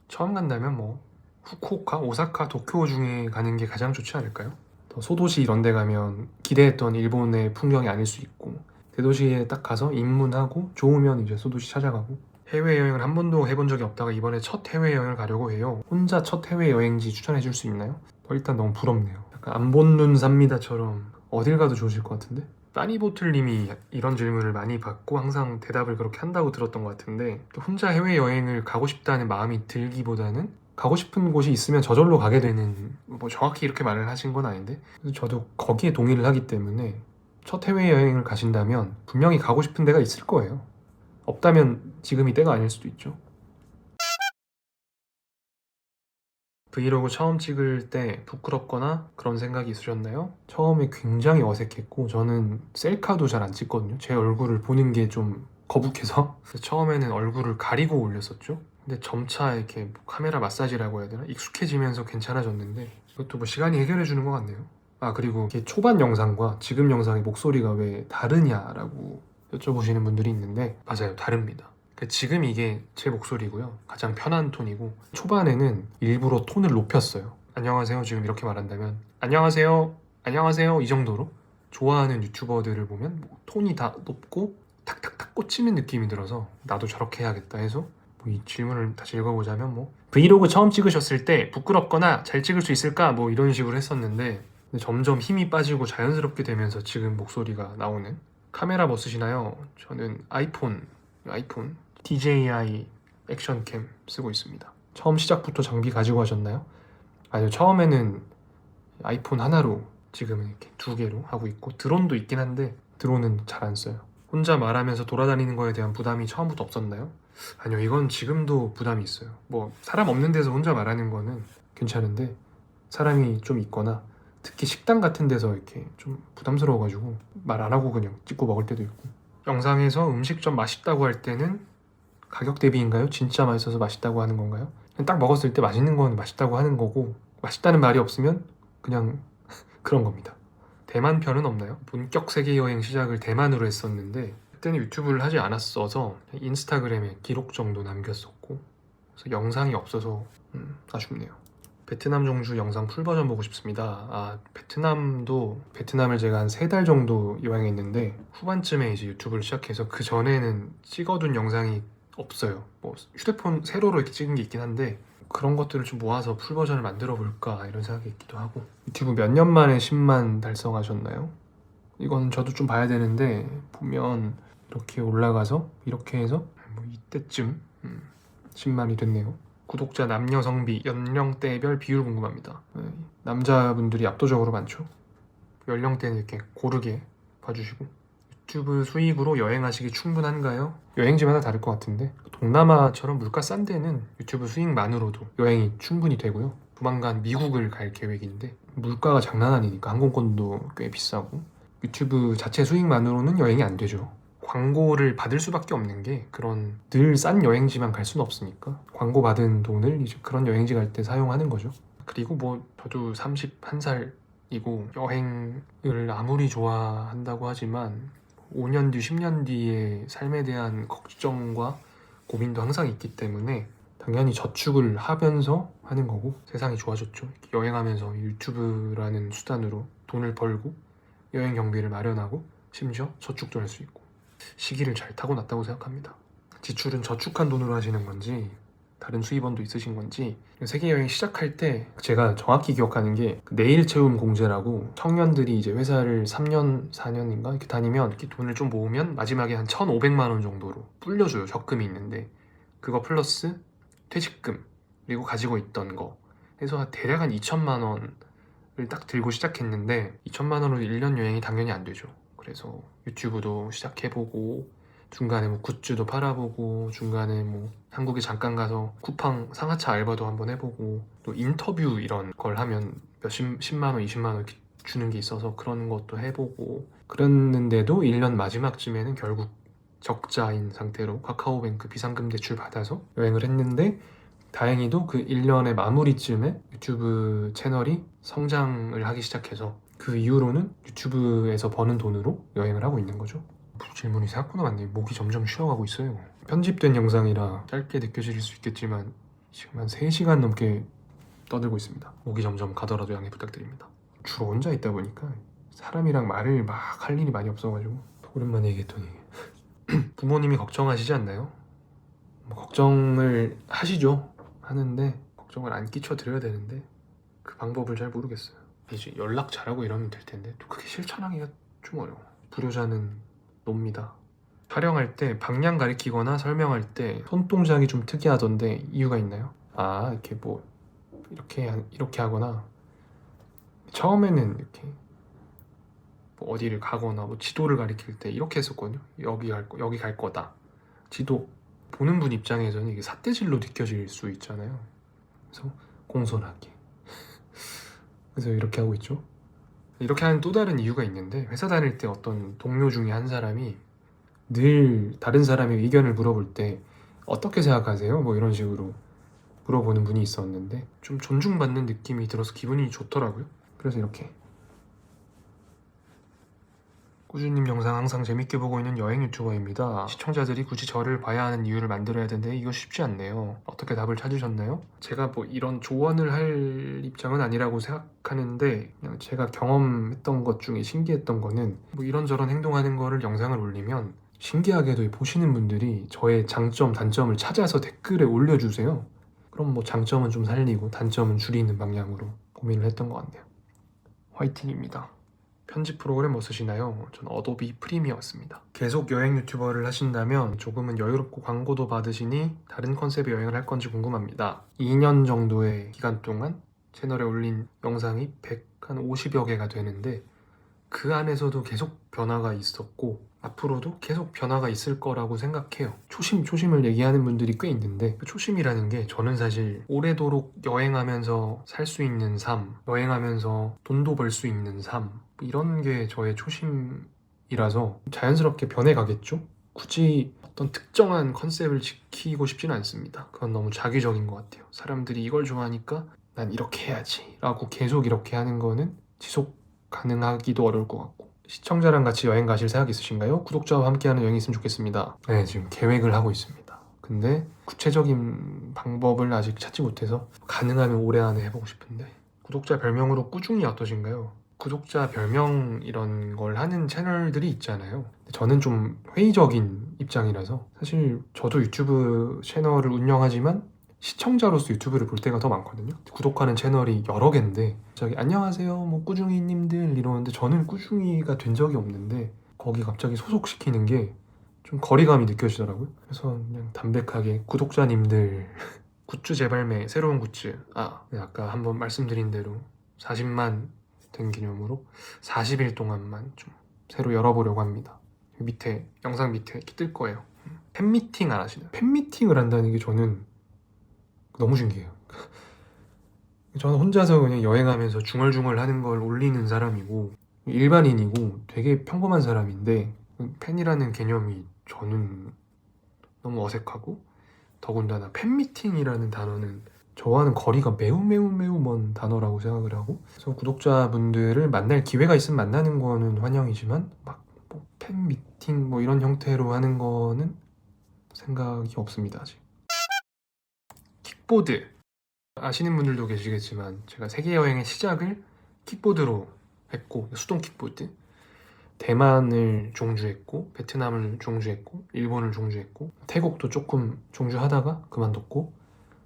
처음 간다면 뭐 후쿠오카, 오사카, 도쿄 중에 가는 게 가장 좋지 않을까요? 더 소도시 이런 데 가면 기대했던 일본의 풍경이 아닐 수 있고 대도시에 딱 가서 입문하고 좋으면 이제 소도시 찾아가고 해외여행을 한 번도 해본 적이 없다가 이번에 첫 해외여행을 가려고 해요. 혼자 첫 해외여행지 추천해 줄 수 있나요? 일단 너무 부럽네요. 약간 안 본 눈 삽니다처럼 어딜 가도 좋으실 것 같은데? 빠니보틀님이 이런 질문을 많이 받고 항상 대답을 그렇게 한다고 들었던 것 같은데 혼자 해외여행을 가고 싶다는 마음이 들기보다는 가고 싶은 곳이 있으면 저절로 가게 되는 뭐 정확히 이렇게 말을 하신 건 아닌데 저도 거기에 동의를 하기 때문에 첫 해외여행을 가신다면 분명히 가고 싶은 데가 있을 거예요. 없다면 지금이 때가 아닐 수도 있죠. 브이로그 처음 찍을 때 부끄럽거나 그런 생각이 있으셨나요? 처음에 굉장히 어색했고 저는 셀카도 잘 안 찍거든요. 제 얼굴을 보는 게 좀 거북해서 처음에는 얼굴을 가리고 올렸었죠. 근데 점차 이렇게 카메라 마사지라고 해야 되나? 익숙해지면서 괜찮아졌는데 이것도 뭐 시간이 해결해 주는 것 같네요. 아 그리고 이게 초반 영상과 지금 영상의 목소리가 왜 다르냐라고 여쭤보시는 분들이 있는데 맞아요, 다릅니다. 지금 이게 제 목소리고요. 가장 편한 톤이고 초반에는 일부러 톤을 높였어요. 안녕하세요 지금 이렇게 말한다면 안녕하세요 안녕하세요 이 정도로 좋아하는 유튜버들을 보면 뭐 톤이 다 높고 탁탁탁 꽂히는 느낌이 들어서 나도 저렇게 해야겠다 해서 이 질문을 다시 읽어보자면 뭐 브이로그 처음 찍으셨을 때 부끄럽거나 잘 찍을 수 있을까 뭐 이런 식으로 했었는데 점점 힘이 빠지고 자연스럽게 되면서 지금 목소리가 나오는. 카메라 뭐 쓰시나요? 저는 아이폰 DJI 액션캠 쓰고 있습니다. 처음 시작부터 장비 가지고 하셨나요? 아니요, 처음에는 아이폰 하나로 지금은 이렇게 2개로 하고 있고 드론도 있긴 한데 드론은 잘 안 써요. 혼자 말하면서 돌아다니는 거에 대한 부담이 처음부터 없었나요? 아니요, 이건 지금도 부담이 있어요. 뭐 사람 없는 데서 혼자 말하는 거는 괜찮은데 사람이 좀 있거나 특히 식당 같은 데서 이렇게 좀 부담스러워가지고 말 안 하고 그냥 찍고 먹을 때도 있고. 영상에서 음식점 맛있다고 할 때는 가격 대비인가요? 진짜 맛있어서 맛있다고 하는 건가요? 딱 먹었을 때 맛있는 건 맛있다고 하는 거고 맛있다는 말이 없으면 그냥 그런 겁니다. 대만 편은 없나요? 본격 세계여행 시작을 대만으로 했었는데 그때는 유튜브를 하지 않았어서 인스타그램에 기록 정도 남겼었고 그래서 영상이 없어서 아쉽네요. 베트남 종주 영상 풀버전 보고 싶습니다. 아, 베트남을 제가 한 3달 정도 여행했는데 후반쯤에 이제 유튜브를 시작해서 그 전에는 찍어둔 영상이 없어요. 뭐 휴대폰 세로로 이렇게 찍은 게 있긴 한데 그런 것들을 좀 모아서 풀버전을 만들어 볼까 이런 생각이 있기도 하고. 유튜브 몇 년 만에 10만 달성하셨나요? 이건 저도 좀 봐야 되는데 보면 이렇게 올라가서 이렇게 해서 뭐 이때쯤 10만이 됐네요. 구독자 남녀 성비, 연령대별 비율 궁금합니다. 남자분들이 압도적으로 많죠. 연령대는 이렇게 고르게 봐주시고. 유튜브 수익으로 여행하시기 충분한가요? 여행지마다 다를 것 같은데 동남아처럼 물가 싼 데는 유튜브 수익만으로도 여행이 충분히 되고요. 조만간 미국을 갈 계획인데 물가가 장난 아니니까 항공권도 꽤 비싸고 유튜브 자체 수익만으로는 여행이 안 되죠. 광고를 받을 수밖에 없는 게 그런 늘 싼 여행지만 갈 수는 없으니까 광고 받은 돈을 이제 그런 여행지 갈 때 사용하는 거죠. 그리고 뭐 저도 31살이고 여행을 아무리 좋아한다고 하지만 5년 뒤, 10년 뒤의 삶에 대한 걱정과 고민도 항상 있기 때문에 당연히 저축을 하면서 하는 거고 세상이 좋아졌죠. 여행하면서 유튜브라는 수단으로 돈을 벌고 여행 경비를 마련하고 심지어 저축도 할 수 있고 시기를 잘 타고났다고 생각합니다. 지출은 저축한 돈으로 하시는 건지 다른 수입원도 있으신 건지. 세계여행 시작할 때 제가 정확히 기억하는 게 내일 채움 공제라고 청년들이 이제 회사를 3년 4년인가 이렇게 다니면 이렇게 돈을 좀 모으면 마지막에 한 1,500만 원 정도로 불려줘요. 적금이 있는데 그거 플러스 퇴직금 그리고 가지고 있던 거 해서 대략 한 2천만 원을 딱 들고 시작했는데 2천만 원으로 1년 여행이 당연히 안 되죠. 그래서 유튜브도 시작해보고 중간에 뭐 굿즈도 팔아보고 중간에 뭐 한국에 잠깐 가서 쿠팡 상하차 알바도 한번 해보고 또 인터뷰 이런 걸 하면 몇십 10만 원 20만 원 이렇게 주는 게 있어서 그런 것도 해보고 그랬는데도 1년 마지막쯤에는 결국 적자인 상태로 카카오뱅크 비상금 대출 받아서 여행을 했는데 다행히도 그 1년의 마무리쯤에 유튜브 채널이 성장을 하기 시작해서 그 이후로는 유튜브에서 버는 돈으로 여행을 하고 있는 거죠. 질문이 생각보다 많네요. 목이 점점 쉬어가고 있어요. 편집된 영상이라 짧게 느껴질 수 있겠지만 지금 한 3시간 넘게 떠들고 있습니다. 목이 점점 가더라도 양해 부탁드립니다. 주로 혼자 있다 보니까 사람이랑 말을 막 할 일이 많이 없어가지고 오랜만에 얘기했더니 부모님이 걱정하시지 않나요? 뭐 걱정을 하시죠. 하는데 걱정을 안 끼쳐드려야 되는데 그 방법을 잘 모르겠어요. 이제 연락 잘하고 이러면 될 텐데 또 그게 실천하기가 좀 어려워. 불효자는 놉니다. 촬영할 때 방향 가리키거나 설명할 때 손동작이 좀 특이하던데 이유가 있나요? 아 이렇게 뭐 이렇게 하거나 처음에는 이렇게 뭐 어디를 가거나 뭐 지도를 가리킬 때 이렇게 했었거든요. 여기 갈 거다. 지도 보는 분 입장에서는 이게 삿대질로 느껴질 수 있잖아요. 그래서 공손하게 그래서 이렇게 하고 있죠. 이렇게 하는 또 다른 이유가 있는데 회사 다닐 때 어떤 동료 중에 한 사람이 늘 다른 사람의 의견을 물어볼 때 어떻게 생각하세요? 뭐 이런 식으로 물어보는 분이 있었는데 좀 존중받는 느낌이 들어서 기분이 좋더라고요. 그래서 이렇게 꾸준님 영상 항상 재밌게 보고 있는 여행 유튜버입니다. 시청자들이 굳이 저를 봐야 하는 이유를 만들어야 되는데 이거 쉽지 않네요. 어떻게 답을 찾으셨나요? 제가 뭐 이런 조언을 할 입장은 아니라고 생각하는데 그냥 제가 경험했던 것 중에 신기했던 거는 뭐 이런저런 행동하는 거를 영상을 올리면 신기하게도 보시는 분들이 저의 장점, 단점을 찾아서 댓글에 올려주세요. 그럼 뭐 장점은 좀 살리고 단점은 줄이는 방향으로 고민을 했던 것 같네요. 화이팅입니다. 편집 프로그램 뭐 쓰시나요? 전 어도비 프리미어 씁니다. 계속 여행 유튜버를 하신다면 조금은 여유롭고 광고도 받으시니 다른 컨셉의 여행을 할 건지 궁금합니다. 2년 정도의 기간 동안 채널에 올린 영상이 150여 개가 되는데 그 안에서도 계속 변화가 있었고 앞으로도 계속 변화가 있을 거라고 생각해요. 초심을 얘기하는 분들이 꽤 있는데 그 초심이라는 게 저는 사실 오래도록 여행하면서 살 수 있는 삶, 여행하면서 돈도 벌 수 있는 삶 이런 게 저의 초심이라서 자연스럽게 변해가겠죠? 굳이 어떤 특정한 컨셉을 지키고 싶지는 않습니다. 그건 너무 자기적인 것 같아요. 사람들이 이걸 좋아하니까 난 이렇게 해야지 라고 계속 이렇게 하는 거는 지속 가능하기도 어려울 것 같고 시청자랑 같이 여행 가실 생각 있으신가요? 구독자와 함께하는 여행이 있으면 좋겠습니다. 네, 지금 계획을 하고 있습니다. 근데 구체적인 방법을 아직 찾지 못해서 가능하면 올해 안에 해보고 싶은데 구독자 별명으로 꾸중이 어떠신가요? 구독자 별명 이런 걸 하는 채널들이 있잖아요. 저는 좀 회의적인 입장이라서 사실 저도 유튜브 채널을 운영하지만 시청자로서 유튜브를 볼 때가 더 많거든요. 구독하는 채널이 여러 개인데 갑자기 안녕하세요 뭐 꾸중이님들 이러는데 저는 꾸중이가 된 적이 없는데 거기 갑자기 소속시키는 게 좀 거리감이 느껴지더라고요. 그래서 그냥 담백하게 구독자님들 굿즈 재발매 새로운 굿즈 네, 아까 한번 말씀드린 대로 40만 된 기념으로 40일 동안만 좀 새로 열어보려고 합니다. 밑에 영상 밑에 이렇게 뜰 거예요. 팬미팅 안 하시나요? 팬미팅을 한다는 게 저는 너무 신기해요. 저는 혼자서 그냥 여행하면서 중얼중얼 하는 걸 올리는 사람이고 일반인이고 되게 평범한 사람인데 팬이라는 개념이 저는 너무 어색하고 더군다나 팬미팅이라는 단어는 저와는 거리가 매우 먼 단어라고 생각을 하고 그래서 구독자분들을 만날 기회가 있으면 만나는 거는 환영이지만 막 뭐 팬미팅 뭐 이런 형태로 하는 거는 생각이 없습니다 아직. 킥보드 아시는 분들도 계시겠지만 제가 세계 여행의 시작을 킥보드로 했고 수동 킥보드 대만을 종주했고 베트남을 종주했고 일본을 종주했고 태국도 조금 종주하다가 그만뒀고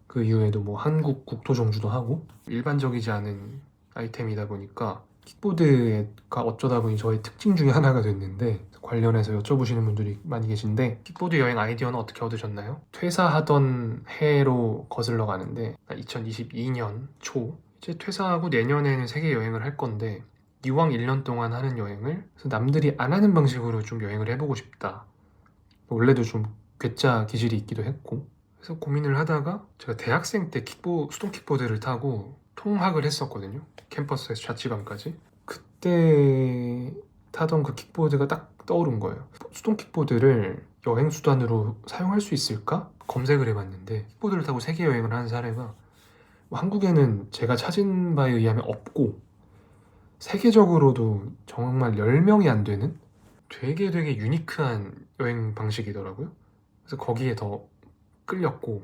그 이후에도 뭐 한국 국토 종주도 하고 일반적이지 않은 아이템이다 보니까 킥보드가 어쩌다 보니 저의 특징 중에 하나가 됐는데 관련해서 여쭤보시는 분들이 많이 계신데 킥보드 여행 아이디어는 어떻게 얻으셨나요? 퇴사하던 해로 거슬러 가는데 2022년 초 이제 퇴사하고 내년에는 세계 여행을 할 건데 이왕 1년 동안 하는 여행을 그래서 남들이 안 하는 방식으로 좀 여행을 해보고 싶다. 원래도 좀 괴짜 기질이 있기도 했고 그래서 고민을 하다가 제가 대학생 때 수동 킥보드를 타고 통학을 했었거든요. 캠퍼스에서 자취방까지. 그때 타던 그 킥보드가 딱 떠오른 거예요. 수동 킥보드를 여행 수단으로 사용할 수 있을까? 검색을 해봤는데 킥보드를 타고 세계 여행을 하는 사례가 한국에는 제가 찾은 바에 의하면 없고 세계적으로도 정말 10명이 안 되는 되게 유니크한 여행 방식이더라고요. 그래서 거기에 더 끌렸고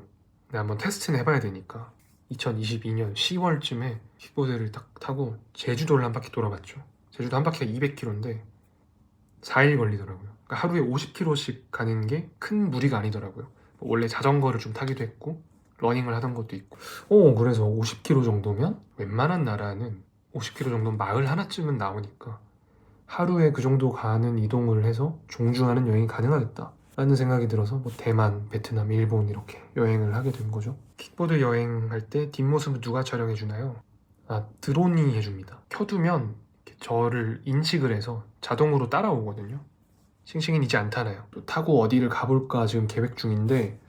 한번 테스트는 해봐야 되니까 2022년 10월쯤에 킥보드를 딱 타고 제주도를 한 바퀴 돌아봤죠. 제주도 한 바퀴가 200km인데 4일 걸리더라고요. 그러니까 하루에 50km씩 가는 게 큰 무리가 아니더라고요. 원래 자전거를 좀 타기도 했고 러닝을 하던 것도 있고 그래서 50km 정도면 웬만한 나라는 50km 정도는 마을 하나쯤은 나오니까 하루에 그 정도 가는 이동을 해서 종주하는 여행이 가능하겠다 라는 생각이 들어서 뭐 대만, 베트남, 일본 이렇게 여행을 하게 된 거죠. 킥보드 여행할 때 뒷모습은 누가 촬영해 주나요? 드론이 해줍니다. 켜두면 이렇게 저를 인식을 해서 자동으로 따라오거든요. 싱싱이는 이제 안 타나요. 또 타고 어디를 가볼까 지금 계획 중인데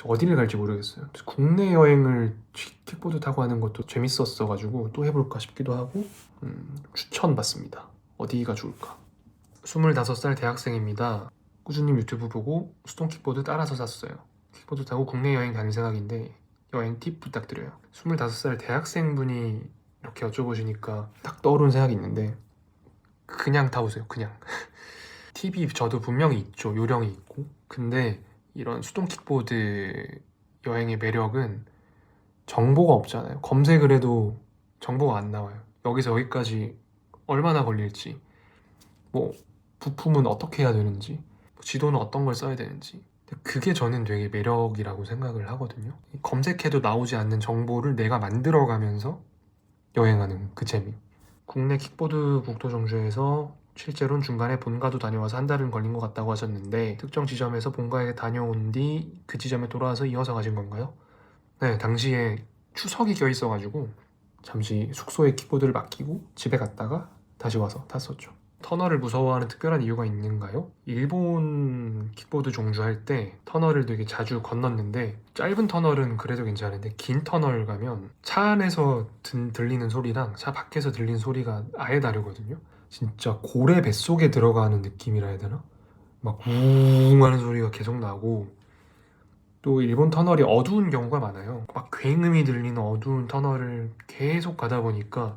어디를 갈지 모르겠어요. 국내 여행을 킥보드 타고 하는 것도 재밌었어가지고 또 해볼까 싶기도 하고 추천받습니다. 어디가 좋을까? 25살 대학생입니다. 꾸준히 유튜브 보고 수동 킥보드 따라서 샀어요. 킥보드 타고 국내 여행 가는 생각인데 여행 팁 부탁드려요. 25살 대학생분이 이렇게 여쭤보시니까 딱 떠오른 생각이 있는데 그냥 타보세요. 그냥. 팁이 저도 분명히 있죠. 요령이 있고. 근데 이런 수동 킥보드 여행의 매력은 정보가 없잖아요. 검색을 해도 정보가 안 나와요. 여기서 여기까지 얼마나 걸릴지, 뭐 부품은 어떻게 해야 되는지, 지도는 어떤 걸 써야 되는지. 그게 저는 되게 매력이라고 생각을 하거든요. 검색해도 나오지 않는 정보를 내가 만들어가면서 여행하는 그 재미. 국내 킥보드 국토 종주에서 실제로는 중간에 본가도 다녀와서 한 달은 걸린 것 같다고 하셨는데 특정 지점에서 본가에 다녀온 뒤 그 지점에 돌아와서 이어서 가신 건가요? 네, 당시에 추석이 껴있어가지고 잠시 숙소에 킥보드를 맡기고 집에 갔다가 다시 와서 탔었죠. 터널을 무서워하는 특별한 이유가 있는가요? 일본 킥보드 종주할 때 터널을 되게 자주 건넜는데 짧은 터널은 그래도 괜찮은데 긴 터널 가면 차 안에서 들리는 소리랑 차 밖에서 들리는 소리가 아예 다르거든요. 진짜 고래 뱃속에 들어가는 느낌이라 해야 되나? 막 우웅 하는 소리가 계속 나고 또 일본 터널이 어두운 경우가 많아요. 막 굉음이 들리는 어두운 터널을 계속 가다 보니까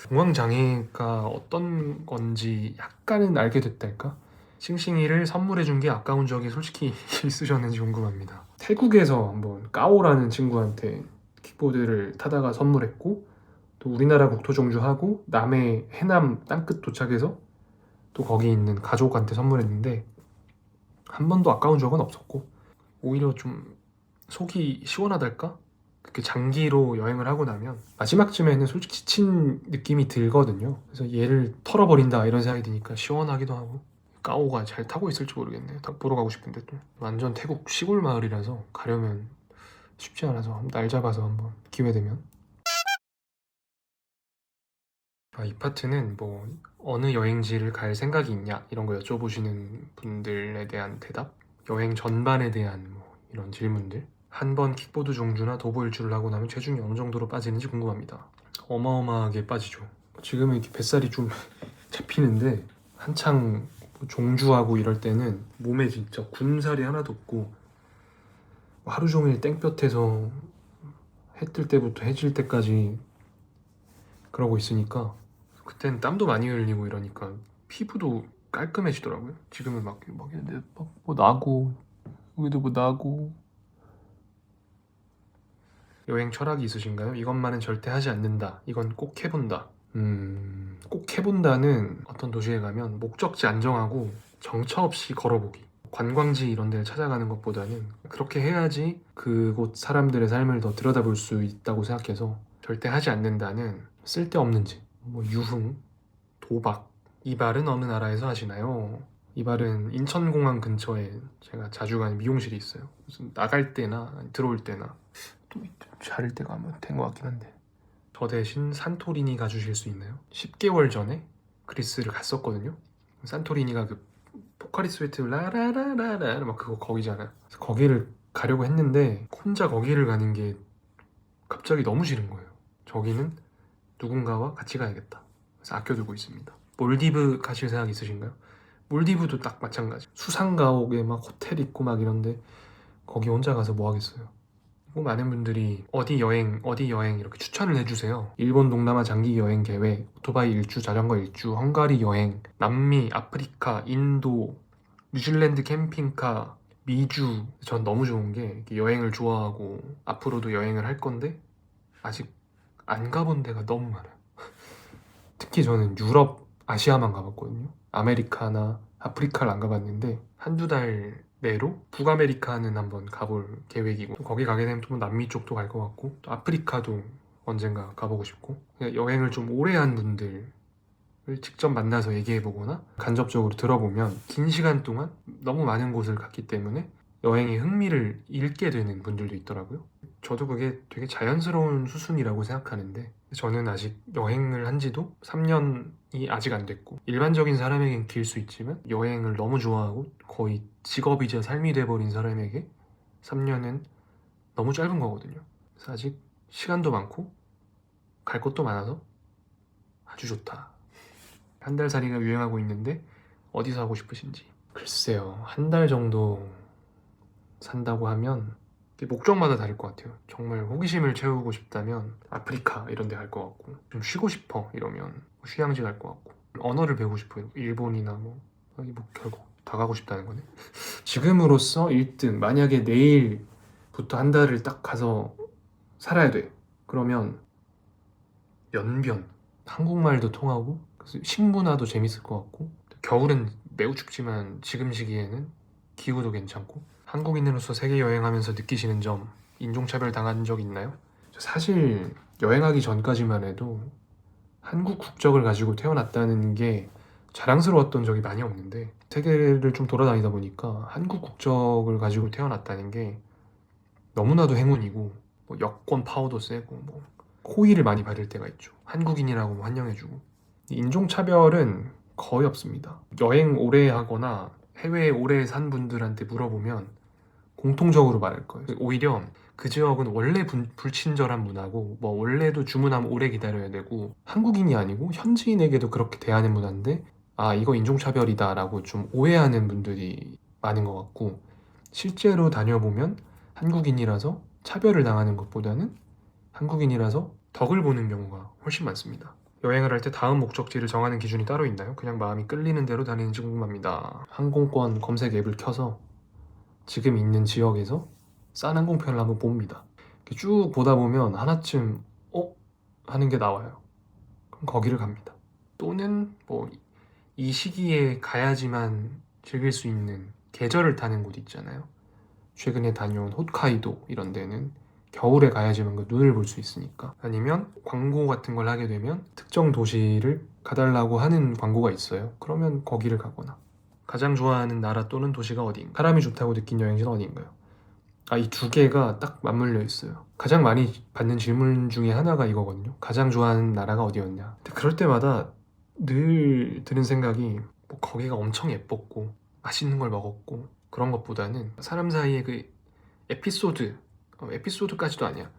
공황장애가 어떤 건지 약간은 알게 됐달까? 싱싱이를 선물해준 게 아까운 적이 솔직히 있으셨는지 궁금합니다. 태국에서 한번 까오라는 친구한테 킥보드를 타다가 선물했고 또 우리나라 국토 종주하고 남해 해남 땅끝 도착해서 또 거기 있는 가족한테 선물했는데 한 번도 아까운 적은 없었고 오히려 좀 속이 시원하달까? 그렇게 장기로 여행을 하고 나면 마지막쯤에는 솔직히 지친 느낌이 들거든요. 그래서 얘를 털어버린다 이런 생각이 드니까 시원하기도 하고 까오가 잘 타고 있을지 모르겠네요. 딱 보러 가고 싶은데 또 완전 태국 시골 마을이라서 가려면 쉽지 않아서 날 잡아서 한번 기회 되면 이 파트는 뭐 어느 여행지를 갈 생각이 있냐 이런 거 여쭤보시는 분들에 대한 대답, 여행 전반에 대한 뭐 이런 질문들, 한 번 킥보드 종주나 도보 일주를 하고 나면 체중이 어느 정도로 빠지는지 궁금합니다. 어마어마하게 빠지죠. 지금은 이렇게 뱃살이 좀 잡히는데 한창 종주하고 이럴 때는 몸에 진짜 군살이 하나도 없고 하루 종일 땡볕에서 해 뜰 때부터 해질 때까지 그러고 있으니까 그땐 땀도 많이 흘리고 이러니까 피부도 깔끔해지더라고요. 지금은 막 뭐 나고 여기도 뭐 나고. 여행 철학이 있으신가요? 이것만은 절대 하지 않는다. 이건 꼭 해본다. 꼭 해본다는 어떤 도시에 가면 목적지 안 정하고 정처 없이 걸어보기. 관광지 이런 데를 찾아가는 것보다는 그렇게 해야지 그곳 사람들의 삶을 더 들여다볼 수 있다고 생각해서 절대 하지 않는다는 쓸데없는 짓. 뭐 유흥, 도박. 이발은 어느 나라에서 하시나요? 이발은 인천공항 근처에 제가 자주 가는 미용실이 있어요. 무슨 나갈 때나 들어올 때나 또 자를 때가 아마 된 것 같긴 한데 저 대신 산토리니 가주실 수 있나요? 10개월 전에 그리스를 갔었거든요. 산토리니가 그 포카리 스웨트 라라라라라 막 그거 거기잖아요. 그래서 거기를 가려고 했는데 혼자 거기를 가는 게 갑자기 너무 싫은 거예요. 저기는 누군가와 같이 가야겠다. 그래서 아껴두고 있습니다. 몰디브 가실 생각 있으신가요? 몰디브도 딱 마찬가지. 수상가옥에 막 호텔 있고 막 이런데 거기 혼자 가서 뭐 하겠어요. 그리고 많은 분들이 어디 여행 이렇게 추천을 해주세요. 일본 동남아 장기 여행 계획, 오토바이 일주, 자전거 일주, 헝가리 여행, 남미, 아프리카, 인도, 뉴질랜드 캠핑카, 미주. 전 너무 좋은 게 이렇게 여행을 좋아하고 앞으로도 여행을 할 건데 아직 안 가본 데가 너무 많아요. 특히 저는 유럽, 아시아만 가봤거든요. 아메리카나 아프리카를 안 가봤는데 한두 달 내로 북아메리카는 한번 가볼 계획이고 또 거기 가게 되면 또 남미 쪽도 갈 것 같고 또 아프리카도 언젠가 가보고 싶고 그냥 여행을 좀 오래 한 분들을 직접 만나서 얘기해보거나 간접적으로 들어보면 긴 시간 동안 너무 많은 곳을 갔기 때문에 여행의 흥미를 잃게 되는 분들도 있더라고요. 저도 그게 되게 자연스러운 수순이라고 생각하는데 저는 아직 여행을 한 지도 3년이 아직 안 됐고 일반적인 사람에겐 길 수 있지만 여행을 너무 좋아하고 거의 직업이자 삶이 돼버린 사람에게 3년은 너무 짧은 거거든요. 그래서 아직 시간도 많고 갈 곳도 많아서 아주 좋다. 한 달 살이가 유행하고 있는데 어디서 하고 싶으신지. 글쎄요, 한 달 정도 산다고 하면 목적마다 다를 것 같아요. 정말 호기심을 채우고 싶다면 아프리카 이런 데 갈 것 같고 좀 쉬고 싶어 이러면 휴양지 갈 것 같고 언어를 배우고 싶어요. 일본이나 뭐 결국 다 가고 싶다는 거네. 지금으로서 1등 만약에 내일부터 한 달을 딱 가서 살아야 돼. 그러면 연변. 한국말도 통하고 식문화도 재밌을 것 같고 겨울은 매우 춥지만 지금 시기에는 기후도 괜찮고 한국인으로서 세계 여행하면서 느끼시는 점 인종차별 당한 적 있나요? 사실 여행하기 전까지만 해도 한국 국적을 가지고 태어났다는 게 자랑스러웠던 적이 많이 없는데 세계를 좀 돌아다니다 보니까 한국 국적을 가지고 태어났다는 게 너무나도 행운이고 뭐 여권 파워도 세고 뭐 호의를 많이 받을 때가 있죠. 한국인이라고 뭐 환영해주고 인종차별은 거의 없습니다. 여행 오래 하거나 해외에 오래 산 분들한테 물어보면 공통적으로 말할 거예요. 오히려 그 지역은 원래 불친절한 문화고 뭐 원래도 주문하면 오래 기다려야 되고 한국인이 아니고 현지인에게도 그렇게 대하는 문화인데 아 이거 인종차별이다 라고 좀 오해하는 분들이 많은 것 같고 실제로 다녀보면 한국인이라서 차별을 당하는 것보다는 한국인이라서 덕을 보는 경우가 훨씬 많습니다. 여행을 할 때 다음 목적지를 정하는 기준이 따로 있나요? 그냥 마음이 끌리는 대로 다니는지 궁금합니다. 항공권 검색 앱을 켜서 지금 있는 지역에서 싼 항공편을 한번 봅니다. 쭉 보다 보면 하나쯤 하는 게 나와요. 그럼 거기를 갑니다. 또는 뭐 이 시기에 가야지만 즐길 수 있는 계절을 타는 곳 있잖아요. 최근에 다녀온 홋카이도 이런 데는 겨울에 가야지만 그 눈을 볼 수 있으니까. 아니면 광고 같은 걸 하게 되면 특정 도시를 가달라고 하는 광고가 있어요. 그러면 거기를 가거나. 가장 좋아하는 나라 또는 도시가 어디인가? 사람이 좋다고 느낀 여행지는 어디인가요? 이 두 개가 딱 맞물려 있어요. 가장 많이 받는 질문 중에 하나가 이거거든요. 가장 좋아하는 나라가 어디였냐? 근데 그럴 때마다 늘 드는 생각이 뭐 거기가 엄청 예뻤고 맛있는 걸 먹었고 그런 것보다는 사람 사이에 그 에피소드까지도 아니야.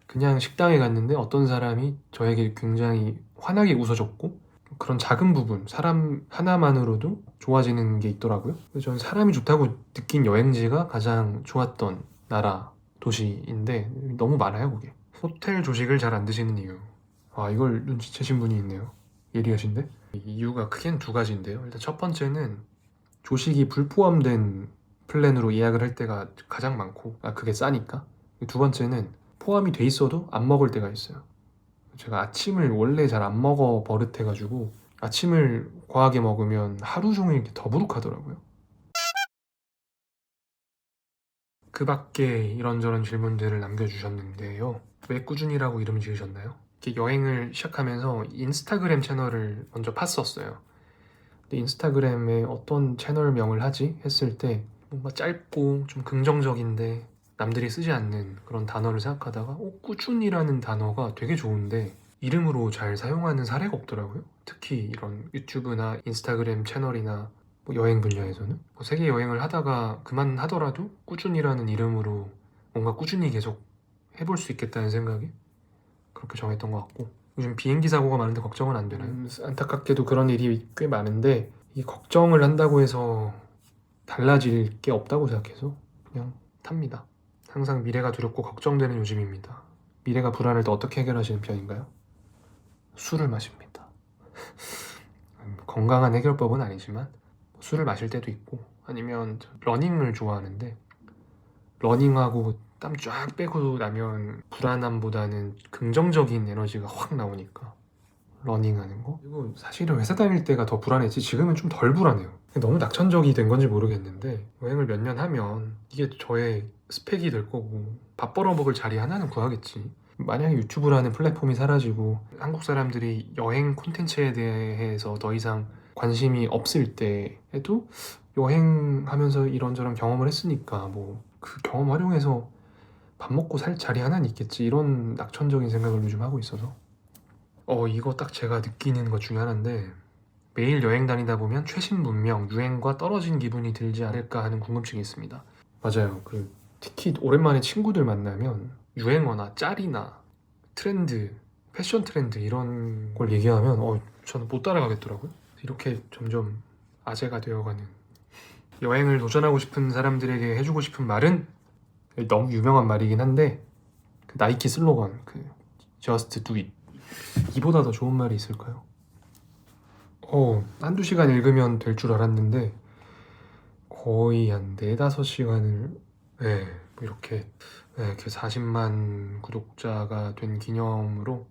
그냥 식당에 갔는데 어떤 사람이 저에게 굉장히 환하게 웃어줬고 그런 작은 부분, 사람 하나만으로도 좋아지는 게 있더라고요. 그래서 저는 사람이 좋다고 느낀 여행지가 가장 좋았던 나라, 도시인데 너무 많아요, 그게. 호텔 조식을 잘 안 드시는 이유. 이걸 눈치채신 분이 있네요. 예리하신데? 이유가 크게는 두 가지인데요. 일단 첫 번째는 조식이 불포함된 플랜으로 예약을 할 때가 가장 많고 그게 싸니까. 두 번째는 포함이 돼 있어도 안 먹을 때가 있어요. 제가 아침을 원래 잘 안 먹어 버릇해가지고 아침을 과하게 먹으면 하루 종일 이렇게 더부룩하더라고요. 그 밖에 이런저런 질문들을 남겨주셨는데요. 왜 꾸준히라고 이름 지으셨나요? 이렇게 여행을 시작하면서 인스타그램 채널을 먼저 팠었어요. 근데 인스타그램에 어떤 채널명을 하지? 했을 때 뭔가 짧고 좀 긍정적인데 남들이 쓰지 않는 그런 단어를 생각하다가 꾸준이라는 단어가 되게 좋은데 이름으로 잘 사용하는 사례가 없더라고요. 특히 이런 유튜브나 인스타그램 채널이나 뭐 여행 분야에서는 뭐 세계 여행을 하다가 그만하더라도 꾸준이라는 이름으로 뭔가 꾸준히 계속 해볼 수 있겠다는 생각에 그렇게 정했던 것 같고 요즘 비행기 사고가 많은데 걱정은 안 되나요? 안타깝게도 그런 일이 꽤 많은데 이 걱정을 한다고 해서 달라질 게 없다고 생각해서 그냥 탑니다. 항상 미래가 두렵고 걱정되는 요즘입니다. 미래가 불안할 때 어떻게 해결하시는 편인가요? 술을 마십니다. 건강한 해결법은 아니지만 술을 마실 때도 있고 아니면 러닝을 좋아하는데 러닝하고 땀 쫙 빼고 나면 불안함보다는 긍정적인 에너지가 확 나오니까 러닝하는 거. 그리고 사실은 회사 다닐 때가 더 불안했지 지금은 좀 덜 불안해요. 너무 낙천적이 된 건지 모르겠는데 여행을 몇 년 하면 이게 저의 스펙이 될 거고 밥 벌어먹을 자리 하나는 구하겠지. 만약에 유튜브라는 플랫폼이 사라지고 한국 사람들이 여행 콘텐츠에 대해서 더 이상 관심이 없을 때에도 여행하면서 이런저런 경험을 했으니까 뭐 그 경험 활용해서 밥 먹고 살 자리 하나는 있겠지 이런 낙천적인 생각을 요즘 하고 있어서 이거 딱 제가 느끼는 것 중에 하나인데 매일 여행 다니다 보면 최신 문명, 유행과 떨어진 기분이 들지 않을까 하는 궁금증이 있습니다. 맞아요. 특히 오랜만에 친구들 만나면 유행어나 짤이나 트렌드, 패션 트렌드 이런 걸 얘기하면 저는 못 따라가겠더라고요. 이렇게 점점 아재가 되어가는 여행을 도전하고 싶은 사람들에게 해주고 싶은 말은 너무 유명한 말이긴 한데 그 나이키 슬로건 Just do it 이보다 더 좋은 말이 있을까요? 한두 시간 읽으면 될 줄 알았는데 거의 한 4-5시간을 뭐 이렇게 40만 구독자가 된 기념으로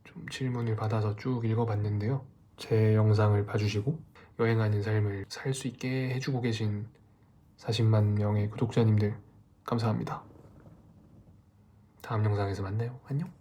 좀 질문을 받아서 쭉 읽어봤는데요. 제 영상을 봐주시고 여행하는 삶을 살 수 있게 해주고 계신 40만 명의 구독자님들 감사합니다. 다음 영상에서 만나요. 안녕.